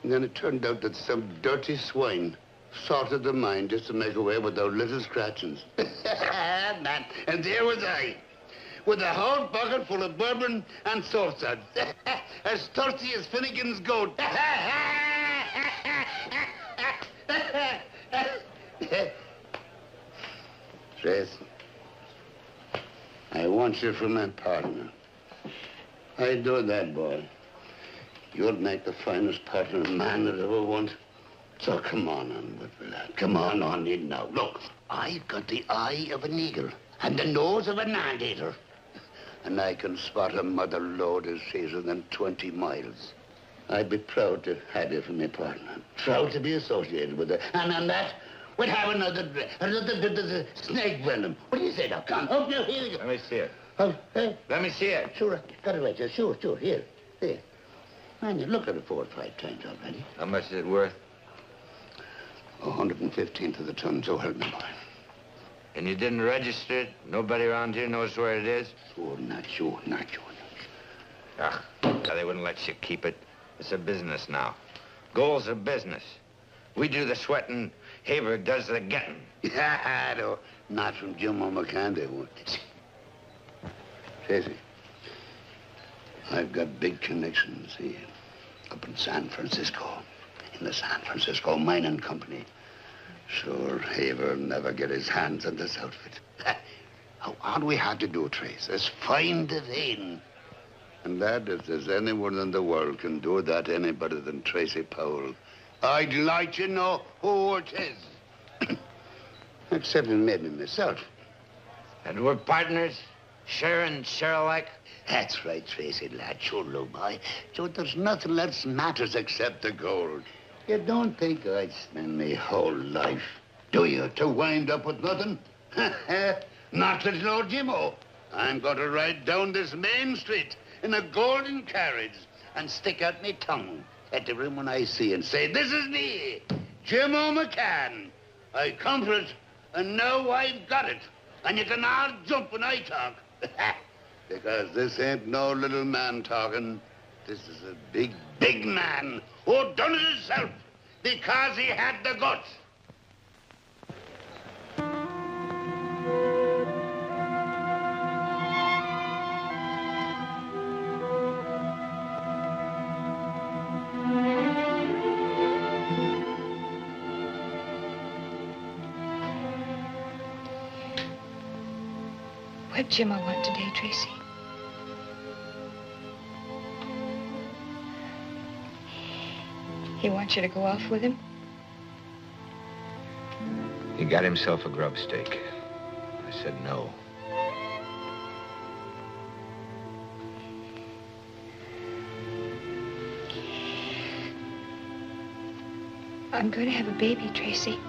S18: And then it turned out that some dirty swine sorted the mine just to make away with those little scratchings. Man, and there was I, with a whole bucket full of bourbon and salt suds, as thirsty as Finnegan's goat. Trace, I want you for my partner. I do that, boy. You'll make the finest partner a man has ever wanted. So come on, lad. Come on, in now. Look, I've got the eye of an eagle and the nose of an anteater. And I can spot a mother lode as season than 20 miles. I'd be proud to have you for my partner. Proud to be associated with her. And on that, we'll have another bit of snake venom. What do you say now? Come, up here you go.
S4: Let me see it.
S18: Oh, hey?
S4: Let me see it.
S18: Sure, got it right here. Sure, here. Man, you looked at it 4 or 5 times already.
S4: How much is it worth?
S18: 115 to the ton, so help me, boy.
S4: And you didn't register it? Nobody around here knows where it is?
S18: Oh, not you.
S4: Ah, they wouldn't let you keep it. It's a business now. Gold's a business. We do the sweating, Haber does the getting.
S18: Yeah, no, not from Jim McCann, they won't. Tracy, I've got big connections, see, up in San Francisco, in the San Francisco Mining Company. Sure, Haver never get his hands on this outfit. All we had to do, Trace, is find the vein. And that, if there's anyone in the world can do that any better than Tracy Powell, I'd like to know who it is. Except maybe myself.
S4: And we're partners? Share and share alike?
S18: That's right, Tracy, lad. Sure, little boy. So there's nothing else matters except the gold. You don't think I'd spend my whole life, do you, to wind up with nothing? Not little old Jimmo. I'm going to ride down this main street in a golden carriage and stick out my tongue at everyone I see and say, this is me, Jimmo McCann. I come for it, and now I've got it. And you can all jump when I talk. Because this ain't no little man talking. This is a big, big man who done it himself because he had the guts.
S21: What'd Jim want today, Tracy? He wants you to go off with him?
S4: He got himself a grub stake. I said no.
S21: I'm going to have a baby, Tracy.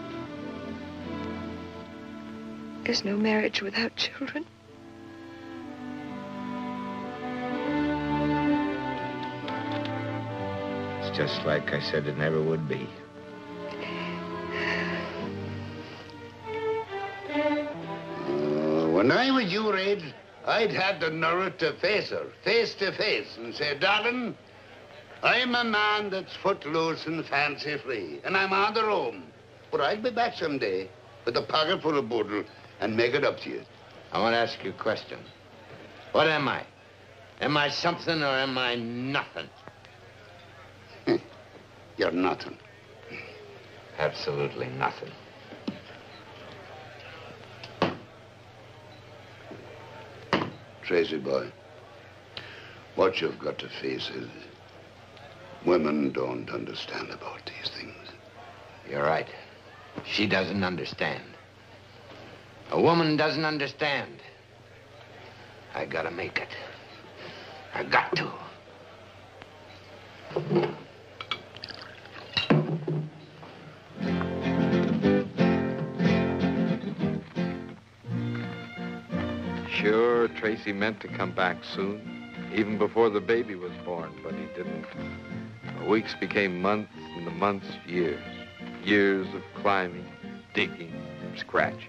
S21: There's no marriage without children.
S4: It's just like I said it never would be.
S18: When
S12: When I was your age, I'd have the nerve to face her, face to face, and say, darling, I'm a man that's footloose and fancy-free, and I'm on the roam. But I'll be back someday with a pocket full of boodle and make it up to you.
S18: I want to ask you a question. What am I? Am I something or am I nothing?
S12: You're nothing.
S18: Absolutely nothing.
S12: Tracy boy, what you've got to face is women don't understand about these things.
S18: You're right. She doesn't understand. A woman doesn't understand. I gotta make it. I got to.
S16: Sure, Tracy meant to come back soon, even before the baby was born, but he didn't. The weeks became months, and the months years. Years of climbing, digging, scratching.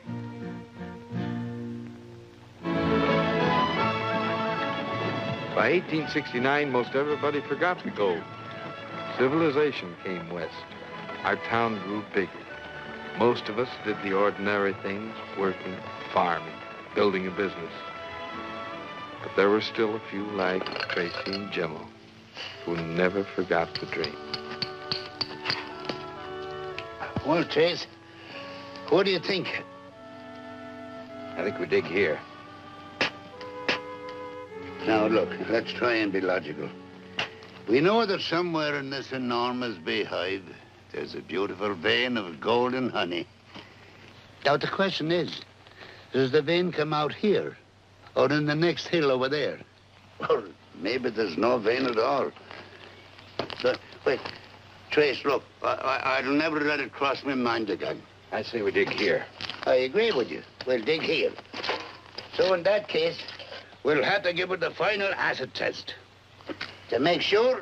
S16: By 1869, most everybody forgot the gold. Civilization came west. Our town grew bigger. Most of us did the ordinary things, working, farming, building a business. But there were still a few like Tracy and Jimmo who never forgot the dream.
S12: Well, Trace, what do you think?
S18: I think we dig here.
S12: Now, look, let's try and be logical. We know that somewhere in this enormous beehive, there's a beautiful vein of golden honey. Now, the question is, does the vein come out here or in the next hill over there? Or maybe there's no vein at all. So, wait, Trace, look, I'll never let it cross my mind again.
S18: I say we dig here.
S12: I agree with you. We'll dig here. So in that case, we'll have to give it the final acid test. To make sure,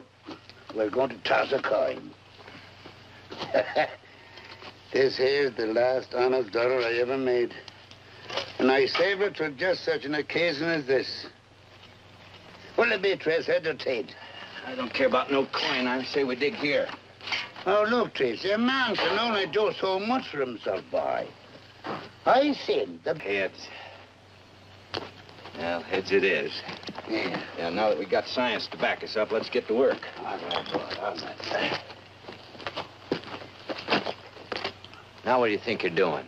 S12: we're going to toss a coin. This here's the last honest dollar I ever made. And I saved it for just such an occasion as this. What'll it be, Trace, head or tail?
S18: I don't care about no coin. I say we dig here.
S12: Oh, look, Tracy, a man can only do so much for himself, boy. I seen the...
S18: Heads. Well, heads it is.
S12: Yeah.
S18: Yeah, now that we got science to back us up, let's get to work.
S12: All right, boy, all right.
S18: Now what do you think you're doing?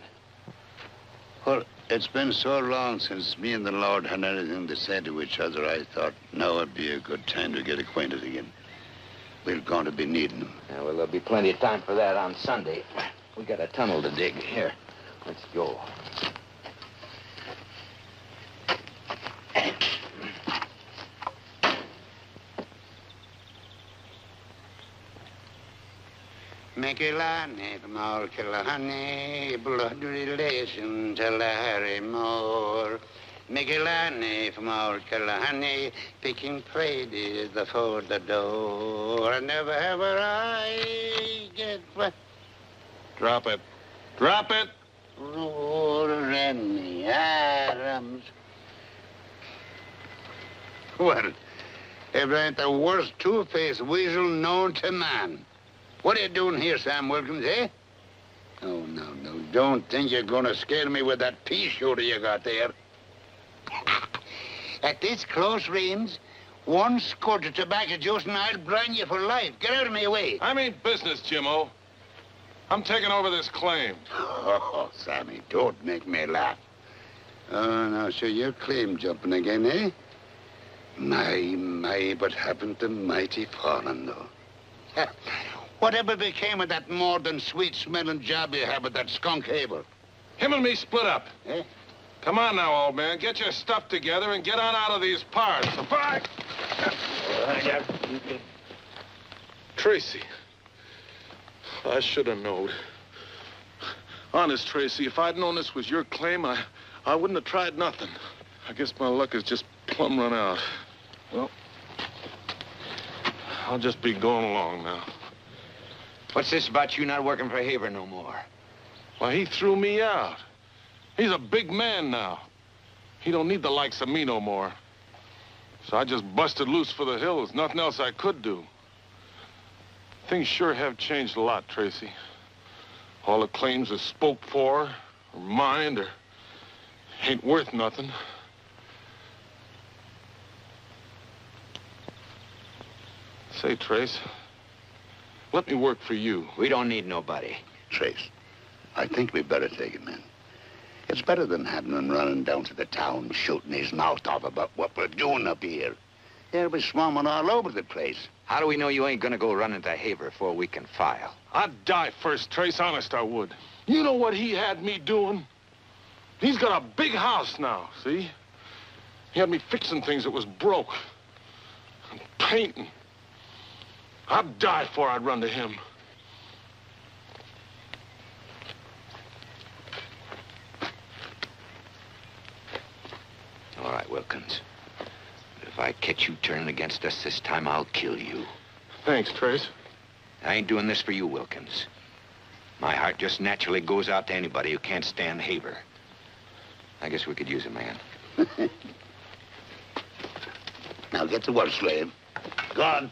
S12: Well, it's been so long since me and the Lord had anything to say to each other, I thought now would be a good time to get acquainted again. We're going to be needing them.
S18: Yeah, well, there'll be plenty of time for that on Sunday. We got a tunnel to dig. Here, let's go.
S12: Mikilani from all Killarney, blood relation to Larry Moore. Mikilani from all Killarney, picking ladies for the door. And never ever I get what?
S20: Drop it. Drop it.
S12: Lord and the Adams. Well, if ain't the worst two-faced weasel known to man. What are you doing here, Sam Wilkins, eh? Oh, no. Don't think you're going to scare me with that pea shooter you got there. At this close range, one squirt of tobacco juice and I'll blind you for life. Get out of my way.
S20: I mean business, Jimmo. I'm taking over this claim.
S12: Oh, Sammy, don't make me laugh. Oh, now, so you're claim jumping again, eh? My, what happened to mighty fallen, though? Whatever became of that more than sweet-smelling job you have with that skunk Abel?
S20: Him and me split up.
S12: Eh?
S20: Come on now, old man. Get your stuff together and get on out of these parts. Bye. Tracy. I should have known. Honest, Tracy, if I'd known this was your claim, I wouldn't have tried nothing. I guess my luck is just plumb run out. Well, I'll just be going along now.
S18: What's this about you not working for Haver no more?
S20: Why, he threw me out. He's a big man now. He don't need the likes of me no more. So I just busted loose for the hills. Nothing else I could do. Things sure have changed a lot, Tracy. All the claims are spoke for, or mined, or ain't worth nothing. Say, Trace, let me work for you.
S12: We don't need nobody. Trace, I think we better take him in. It's better than having him running down to the town, shooting his mouth off about what we're doing up here. They'll be swarming all over the place.
S4: How do we know you ain't gonna go running to Haver before we can file?
S20: I'd die first, Trace. Honest, I would. You know what he had me doing? He's got a big house now, see? He had me fixing things that was broke. And painting. I'd die before I'd run to him.
S4: All right, Wilkins. If I catch you turning against us this time, I'll kill you.
S20: Thanks, Trace.
S4: I ain't doing this for you, Wilkins. My heart just naturally goes out to anybody who can't stand Haver. I guess we could use a man.
S12: Now get to work, slave. Go on.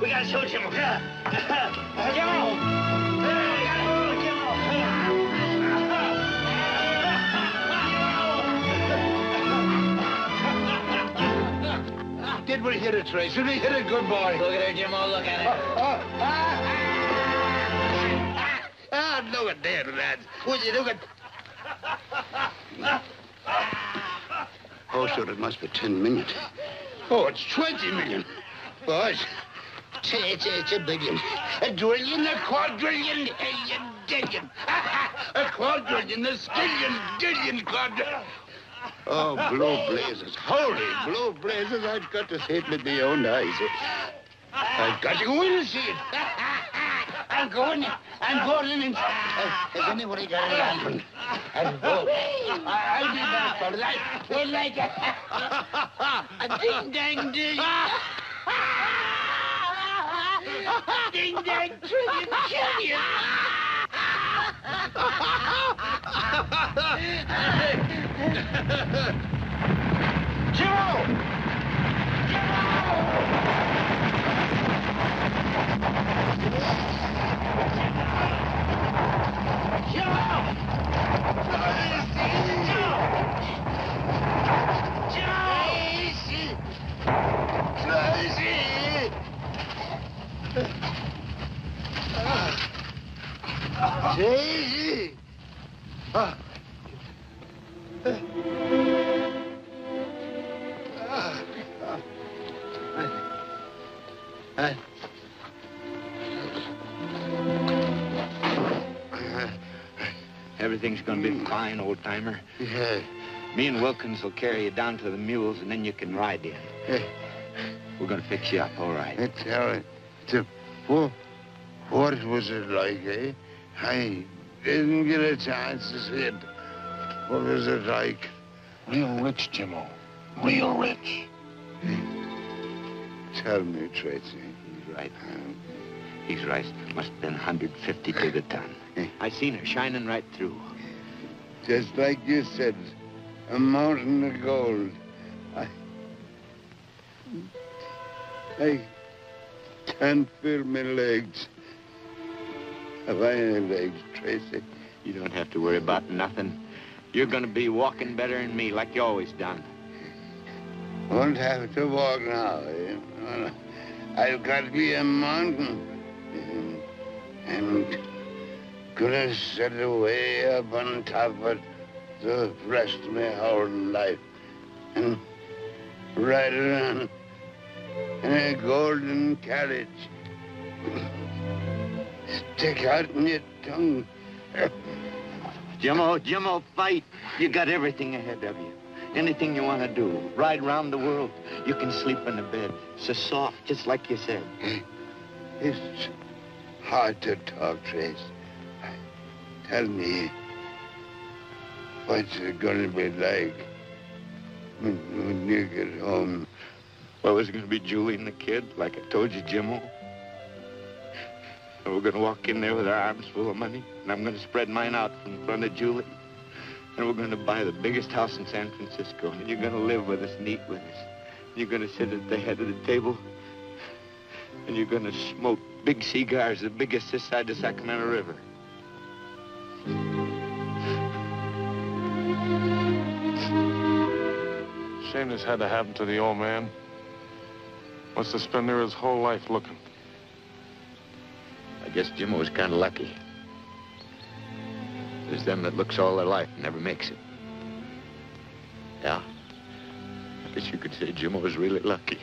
S19: We gotta shoot him.
S12: Did we hit it, Trace? Did we hit it, good boy?
S19: Look at it, Jimmo. Look at it.
S12: Look at that, lads. Would you look at... Oh, sure, it must be 10 million. Oh, it's 20 million. Boys, it's a billion. A trillion, a quadrillion, a dillion. A quadrillion, a skillion, dillion, quadrillion. Oh, blue blazes. Holy blue blazes. I've got to see it with my own eyes. I've got to go in and see it. I'm going in. Has anybody got a lantern? I'll go. I'll be back, fellas. We'll like it. A ding-dang-ding. Ding-dang, trillion, trillion. Jimmo!
S4: Everything's gonna be fine, old-timer.
S12: Yeah.
S4: Me and Wilkins will carry you down to the mules, and then you can ride in.
S12: Yeah.
S4: We're gonna fix you up, all right.
S12: It's all right. What was it like, eh? I didn't get a chance to see it. What was it like?
S20: Real rich, Jimmo. Real rich.
S12: Tell me, Tracy.
S4: He's right. He's right. Must have been 150 to the ton. I seen her shining right through.
S12: Just like you said, a mountain of gold. I can't feel my legs. Have I any legs, Tracy?
S4: You don't have to worry about nothing. You're gonna be walking better than me, like you always done.
S12: Won't have to walk now, eh? I've got to be a mountain. And gonna sit way up on top of it the rest of my whole life. And ride around in a golden carriage. Stick out in your tongue.
S4: Jimmo, fight. You got everything ahead of you. Anything you want to do. Ride around the world. You can sleep in a bed. So soft, just like you said.
S12: It's hard to talk, Trace. Tell me, what's it gonna be like when you get home?
S4: Well, there's gonna be Julie and the kid, like I told you, Jimmo. And we're gonna walk in there with our arms full of money, and I'm gonna spread mine out in front of Julie. And we're gonna buy the biggest house in San Francisco, and you're gonna live with us and eat with us. You're gonna sit at the head of the table, and you're gonna smoke big cigars, the biggest this side of the Sacramento River.
S20: Shame this had to happen to the old man. Must have spent there his whole life looking.
S4: I guess Jimmo was kind of lucky. There's them that looks all their life and never makes it. Yeah. I guess you could say Jimmo was really lucky.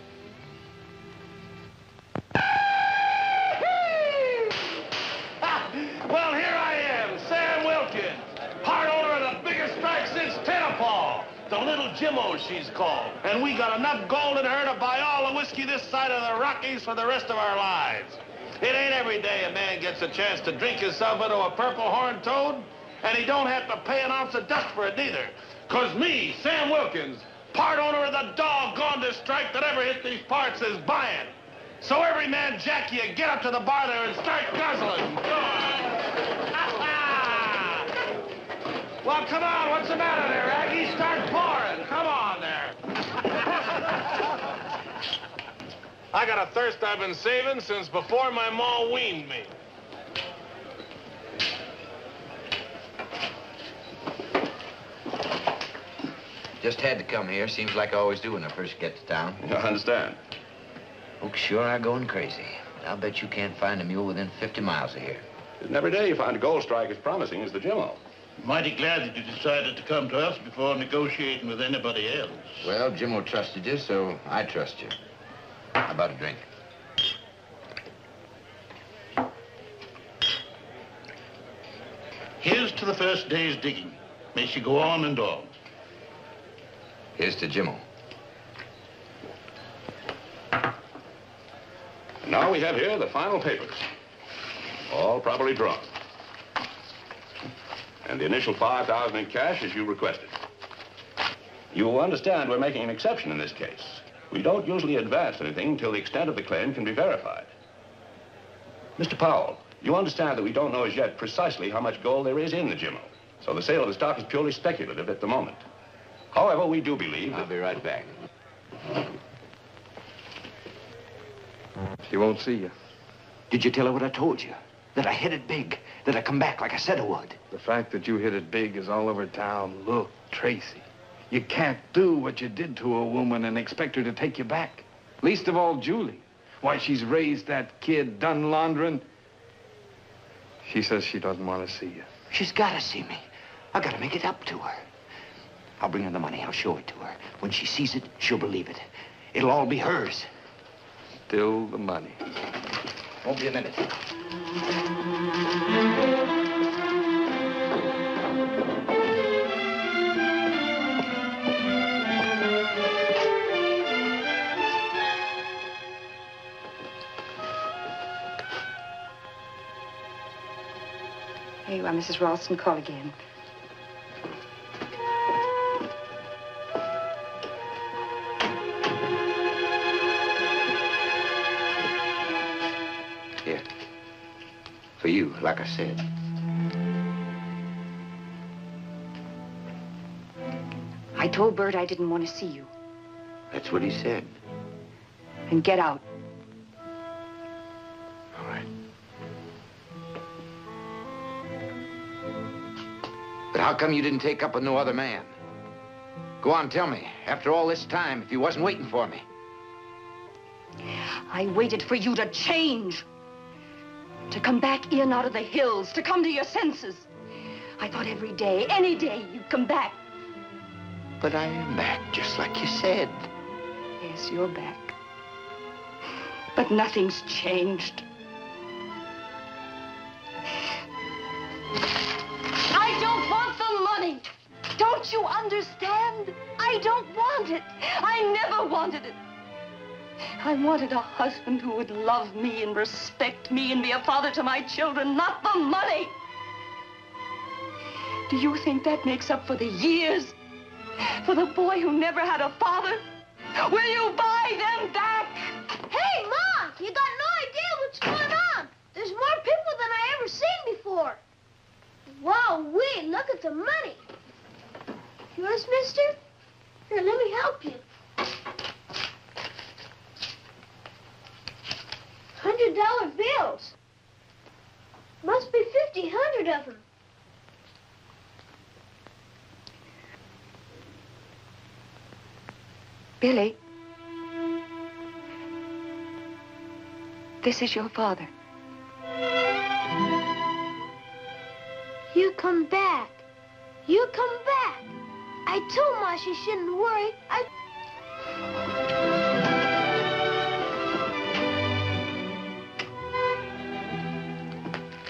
S13: Well, here I am, Sam Wilkins, part owner of the biggest strike since Tennepaw. The Little Jimmo, she's called. And we got enough gold in her to buy all the whiskey this side of the Rockies for the rest of our lives. It ain't every day a man gets a chance to drink himself into a purple horned toad, and he don't have to pay an ounce of dust for it neither. 'Cause me, Sam Wilkins, part owner of the doggondest strike that ever hit these parts, is buying. So every man jack you, get up to the bar there and start guzzling. Well, come on, what's the matter there, Aggie? Start pouring. Come on there. I got a thirst I've been saving since before my ma weaned me.
S4: Just had to come here. Seems like I always do when I first get to town.
S10: I understand.
S4: Folks sure are going crazy. I'll bet you can't find a mule within 50 miles of here.
S10: Isn't every day you find a gold strike as promising as the Jimmo.
S22: Mighty glad that you decided to come to us before negotiating with anybody else.
S4: Well, Jimmo trusted you, so I trust you. How about a drink?
S22: Here's to the first day's digging. May she go on and on.
S4: Here's to Jimmo.
S10: And now we have here the final papers. All properly drawn. And the initial $5,000 in cash as you requested. You understand we're making an exception in this case. We don't usually advance anything until the extent of the claim can be verified. Mr. Powell, you understand that we don't know as yet precisely how much gold there is in the Jimmo. So the sale of the stock is purely speculative at the moment. However, we do believe that...
S4: I'll be right back.
S16: She won't see you.
S4: Did you tell her what I told you? That I hit it big. That I come back like I said I would.
S16: The fact that you hit it big is all over town. Look, Tracy, you can't do what you did to a woman and expect her to take you back. Least of all, Julie. Why, she's raised that kid, done laundering. She says she doesn't want to see you.
S4: She's got to see me. I got to make it up to her. I'll bring her the money. I'll show it to her. When she sees it, she'll believe it. It'll all be hers.
S16: Still the money.
S4: Won't be a minute.
S21: Here you are, Mrs. Ralston. Call again.
S4: Here. For you, like I said.
S21: I told Bert I didn't want to see you.
S4: That's what he said.
S21: Then get out.
S4: All right. But how come you didn't take up with no other man? Go on, tell me. After all this time, if you wasn't waiting for me.
S21: I waited for you to change. To come back in out of the hills. To come to your senses. I thought every day, any day, you'd come back.
S4: But I am back, just like you said.
S21: Yes, you're back. But nothing's changed. I don't want the money. Don't you understand? I don't want it. I never wanted it. I wanted a husband who would love me and respect me and be a father to my children, not the money. Do you think that makes up for the years? For the boy who never had a father? Will you buy them back?
S3: Hey, Mom, you got no idea what's going on. There's more people than I ever seen before. Wow, look at the money. Yours, mister? Here, let me help you. $100 bills. Must be 100 of them.
S21: Billy, this is your father.
S3: You come back. You come back. I told Ma she shouldn't worry.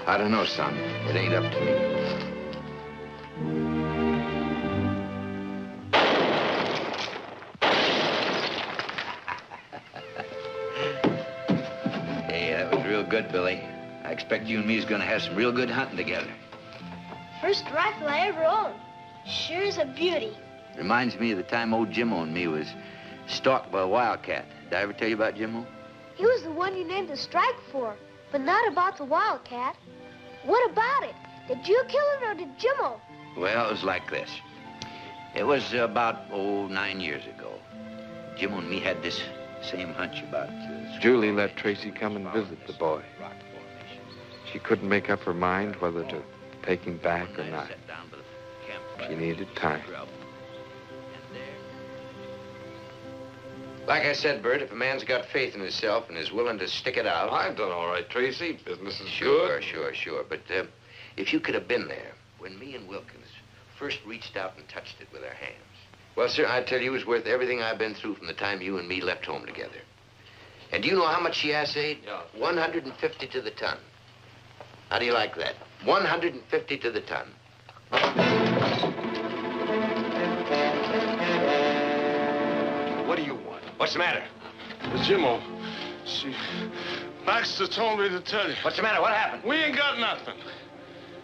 S4: I don't know, son. It ain't up to me. Hey, that was real good, Billy. I expect you and me's gonna have some real good hunting together.
S3: First rifle I ever owned. Sure is a beauty.
S4: Reminds me of the time old Jimmo and me was stalked by a wildcat. Did I ever tell you about Jimmo?
S3: He was the one you named the strike for, but not about the wildcat. What about it? Did you kill it or did Jimmo?
S4: Well, it was like this. It was about, 9 years ago. Jimmo and me had this same hunch about...
S16: Julie let Tracy come and visit the boy. She couldn't make up her mind whether to take him back or not. She needed time.
S4: Like I said, Bert, if a man's got faith in himself and is willing to stick it out...
S16: I've done all right, Tracy. Business is
S4: good. Sure. But if you could have been there when me and Wilkins first reached out and touched it with our hands... Well, sir, I tell you, it was worth everything I've been through from the time you and me left home together. And do you know how much she assayed? Yeah. 150 to the ton. How do you like that? 150 to the ton.
S13: What do you want?
S4: What's the matter?
S13: Jimmo, Baxter told me to tell you.
S4: What's the matter? What happened?
S13: We ain't got nothing.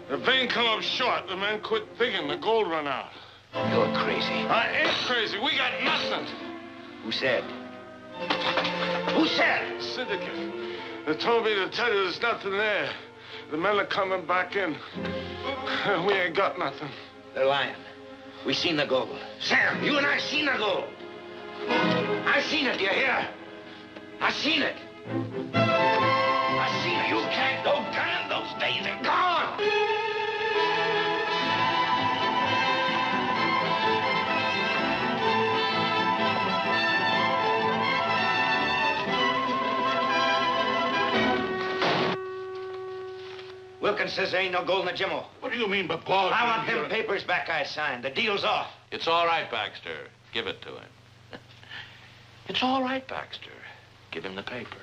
S13: The vein come up short. The men quit digging. The gold run out.
S4: You're crazy.
S13: I ain't crazy. We got nothing.
S4: Who said? Who said?
S13: Syndicate. They told me to tell you there's nothing there. The men are coming back in. We ain't got nothing.
S4: They're lying. We seen the gold. Sam, you and I seen the gold. I seen it, you hear? I seen it. I seen it. You can't go down. Those days are gone. Wilkins says there ain't no gold in the Jimmo.
S22: What do you mean by Paul?
S4: I want them papers back I signed. The deal's off.
S17: It's all right, Baxter. Give it to him. It's all right, Baxter. Give him the paper.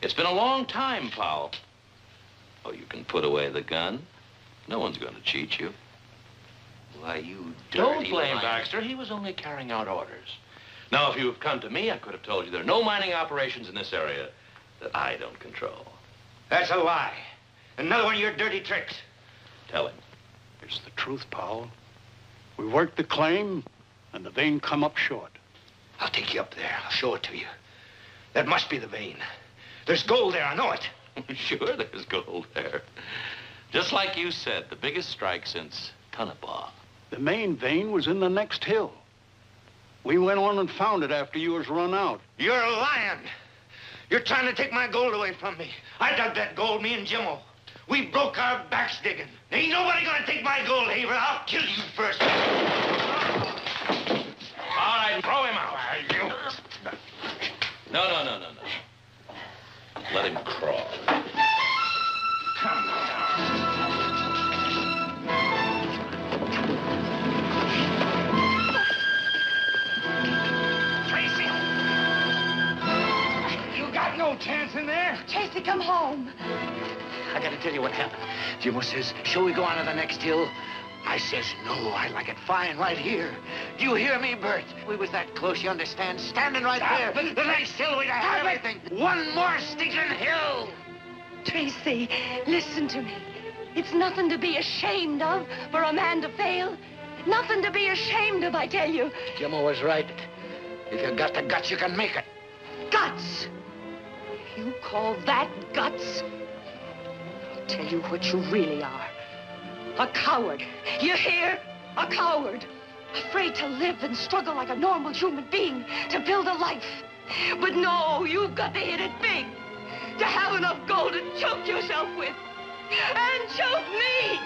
S17: It's been a long time, Powell. Oh, you can put away the gun. No one's going to cheat you.
S4: Why, you dirty
S17: Don't blame
S4: liar.
S17: Baxter. He was only carrying out orders. Now, if you have come to me, I could have told you there are no mining operations in this area that I don't control.
S4: That's a lie. Another one of your dirty tricks.
S17: Tell him.
S22: It's the truth, Powell. We worked the claim, and the vein come up short.
S4: I'll take you up there. I'll show it to you. That must be the vein. There's gold there, I know it.
S17: Sure, there's gold there. Just like you said, the biggest strike since Tonopah.
S22: The main vein was in the next hill. We went on and found it after you was run out.
S4: You're lying. You're trying to take my gold away from me. I dug that gold, me and Jimmo. We broke our backs digging. Ain't nobody gonna take my gold, Haver. I'll kill you first.
S17: All right, throw him out. No. Let him crawl.
S4: Come down. Tracy! You got no chance in there.
S21: Tracy, come home.
S4: I gotta tell you what happened. Jimmo says, shall we go on to the next hill? I says, no, I like it fine right here. Do you hear me, Bert? We was that close, you understand? Standing right there. The next hill we'd have everything. One more stinking hill.
S21: Tracy, listen to me. It's nothing to be ashamed of for a man to fail. Nothing to be ashamed of, I tell you.
S4: Jimmo was right. If you got the guts, you can make it.
S21: Guts? You call that guts? I'll tell you what you really are. A coward. You hear? A coward. Afraid to live and struggle like a normal human being to build a life. But no, you've got to hit it big. To have enough gold to choke yourself with. And choke me!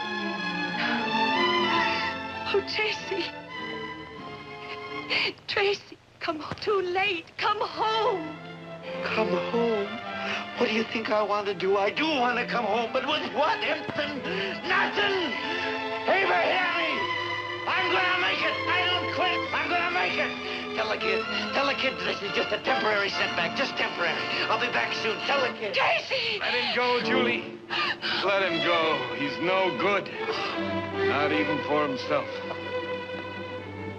S21: Oh, Tracy. Tracy, come home. Too late. Come home.
S4: Come home? What do you think I want to do? I do want to come home, but with what? Nothing. Haver, hear me. I'm gonna make it. I don't quit. I'm gonna make it. Tell the kid this is just a temporary setback, just temporary. I'll be back soon. Tell the kid.
S21: Tracy!
S16: Let him go, Julie. Let him go. He's no good. Not even for himself.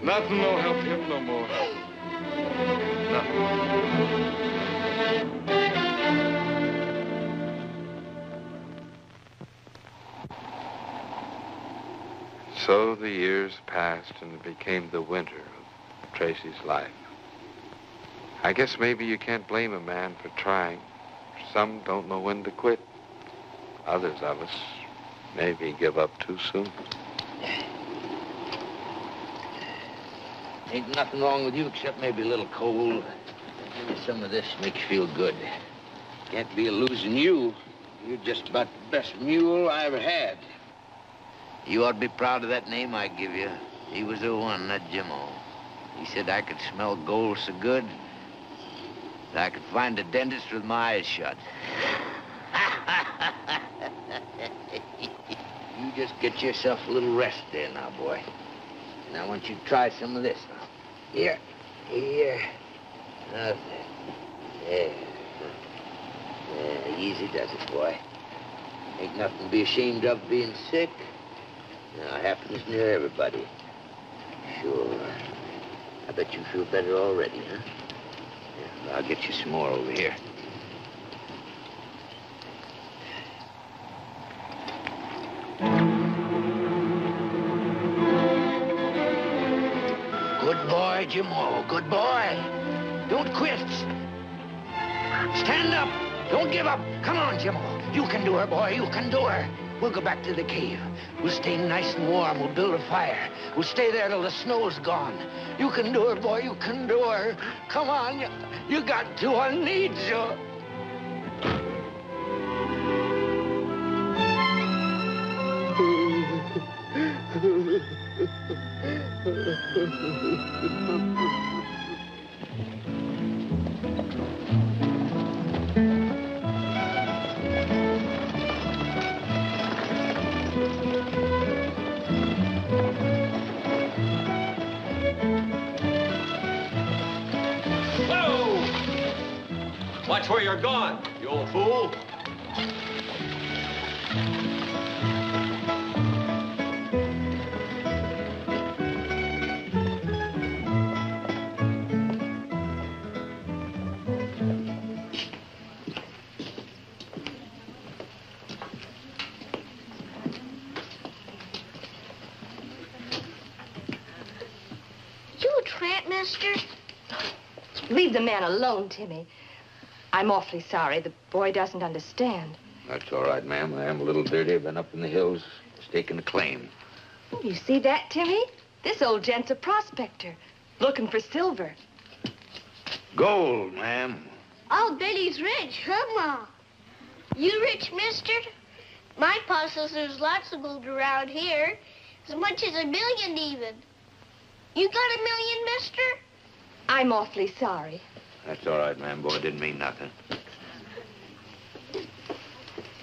S16: Nothing will help him no more. Nothing. So the years passed and it became the winter of Tracy's life. I guess maybe you can't blame a man for trying. Some don't know when to quit. Others of us maybe give up too soon.
S4: Ain't nothing wrong with you except maybe a little cold. Maybe some of this makes you feel good. Can't be losing you. You're just about the best mule I ever had. You ought to be proud of that name I give you. He was the one, that Jimmo. He said I could smell gold so good that I could find a dentist with my eyes shut. You just get yourself a little rest there now, boy. And I want you to try some of this now. Here. Now, there. Easy does it, boy. Ain't nothing to be ashamed of being sick. Now, it happens near everybody. Sure. I bet you feel better already, huh? Yeah, I'll get you some more over here. Good boy, Jimmo. Good boy. Don't quit. Stand up. Don't give up. Come on, Jimmo. You can do her, boy. You can do her. We'll go back to the cave. We'll stay nice and warm. We'll build a fire. We'll stay there till the snow's gone. You can do her, boy. You can do her. Come on. You got to. I need you.
S10: where you're going, you old fool.
S3: You a tramp, mister?
S21: Leave the man alone, Timmy. I'm awfully sorry. The boy doesn't understand.
S4: That's all right, ma'am. I am a little dirty. I've been up in the hills staking a claim.
S21: You see that, Timmy? This old gent's a prospector, looking for silver.
S4: Gold, ma'am.
S3: Oh, Betty's rich, huh, Ma? You rich, mister? My pa says there's lots of gold around here, as much as 1 million even. You got 1 million, mister?
S21: I'm awfully sorry.
S4: That's all right, ma'am. Boy, didn't mean nothing.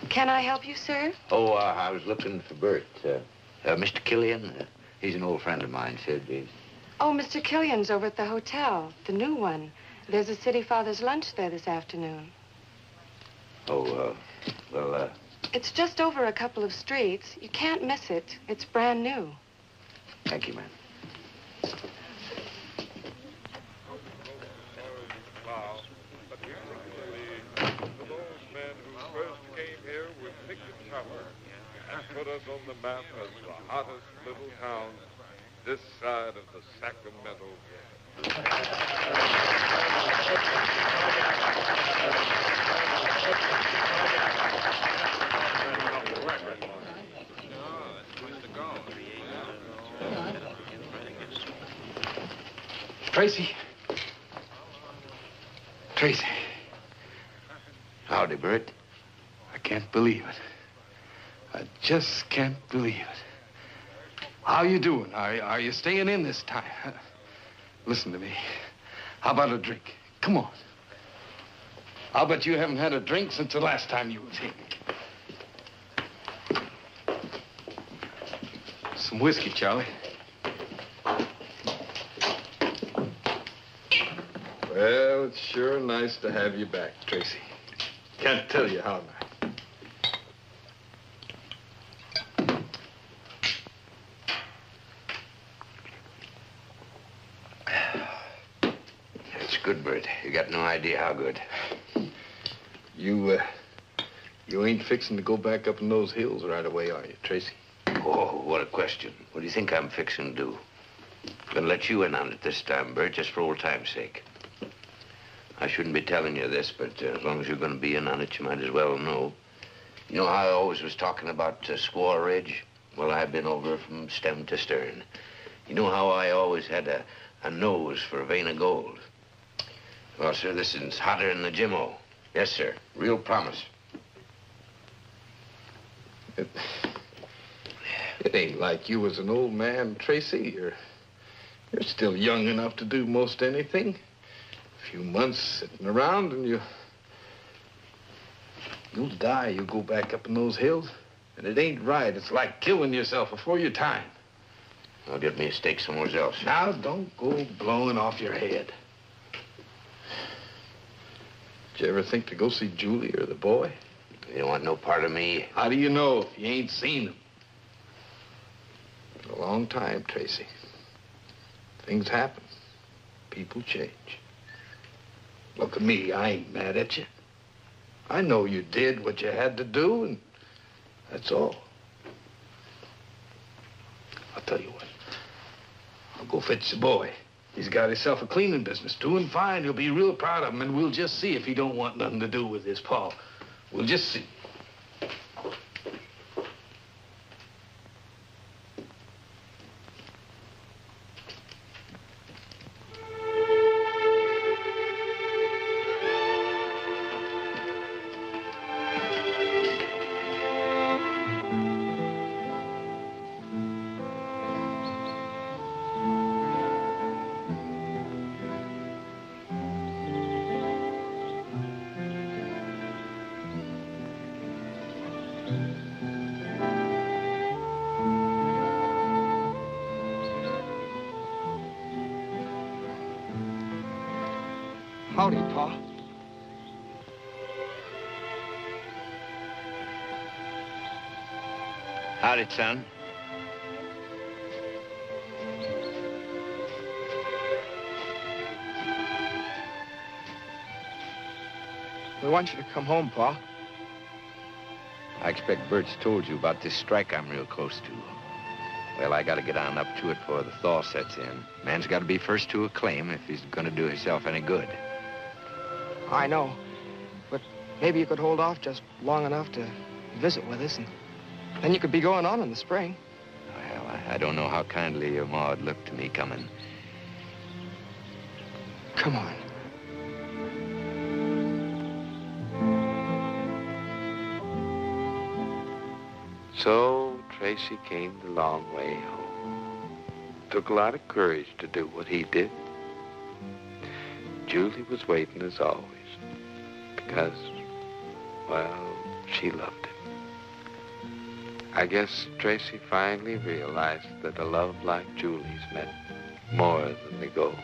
S8: Can I help you, sir?
S4: Oh, I was looking for Bert. Mr. Killian, he's an old friend of mine, said he's...
S8: Oh, Mr. Killian's over at the hotel, the new one. There's a City Father's lunch there this afternoon.
S4: Oh, well,
S8: It's just over a couple of streets. You can't miss it. It's brand new.
S4: thank you, ma'am.
S1: And put us on the map as the hottest little town this side of the Sacramento
S16: Tracy. Tracy.
S4: Howdy, Bert.
S16: I can't believe it. I just can't believe it. How you doing? Are you staying in this time? Listen to me. How about a drink? Come on. I'll bet you haven't had a drink since the last time you was here. Some whiskey, Charlie. Well, it's sure nice to have you back, Tracy. Can't tell you how nice.
S4: It's good, Bert. You got no idea how good.
S16: You ain't fixing to go back up in those hills right away, are you, Tracy?
S4: Oh, what a question. What do you think I'm fixing to do? Gonna let you in on it this time, Bert, just for old time's sake. I shouldn't be telling you this, but as long as you're gonna be in on it, you might as well know. You know how I always was talking about Squaw Ridge? Well, I've been over from stem to stern. You know how I always had a nose for a vein of gold? Well, sir, this is hotter than the Jimmo. Yes, sir. Real promise.
S16: It ain't like you was an old man, Tracy. You're still young enough to do most anything. A few months sitting around and you'll die. You'll go back up in those hills. And it ain't right. It's like killing yourself before your time.
S4: I'll get me a steak somewhere else.
S16: Now, don't go blowing off your head. Did you ever think to go see Julie or the boy?
S4: You don't want no part of me.
S16: How do you know if you ain't seen them? A long time, Tracy. Things happen. People change. Look at me. I ain't mad at you. I know you did what you had to do, and that's all. I'll tell you what. I'll go fetch the boy. He's got himself a cleaning business, doing fine. He'll be real proud of him, and we'll just see if he don't want nothing to do with his pa. We'll just see. Howdy, Pa.
S18: Howdy, son.
S16: We want you to come home, Pa.
S4: I expect Bert's told you about this strike I'm real close to. Well, I gotta get on up to it before the thaw sets in. Man's gotta be first to a claim if he's gonna do himself any good.
S16: I know. But maybe you could hold off just long enough to visit with us, and then you could be going on in the spring.
S4: Well, I don't know how kindly your ma would look to me coming.
S16: Come on.
S7: So Tracy came the long way home. Took a lot of courage to do what he did. Julie was waiting as always because, well, she loved him. I guess Tracy finally realized that a love like Julie's meant more than the gold.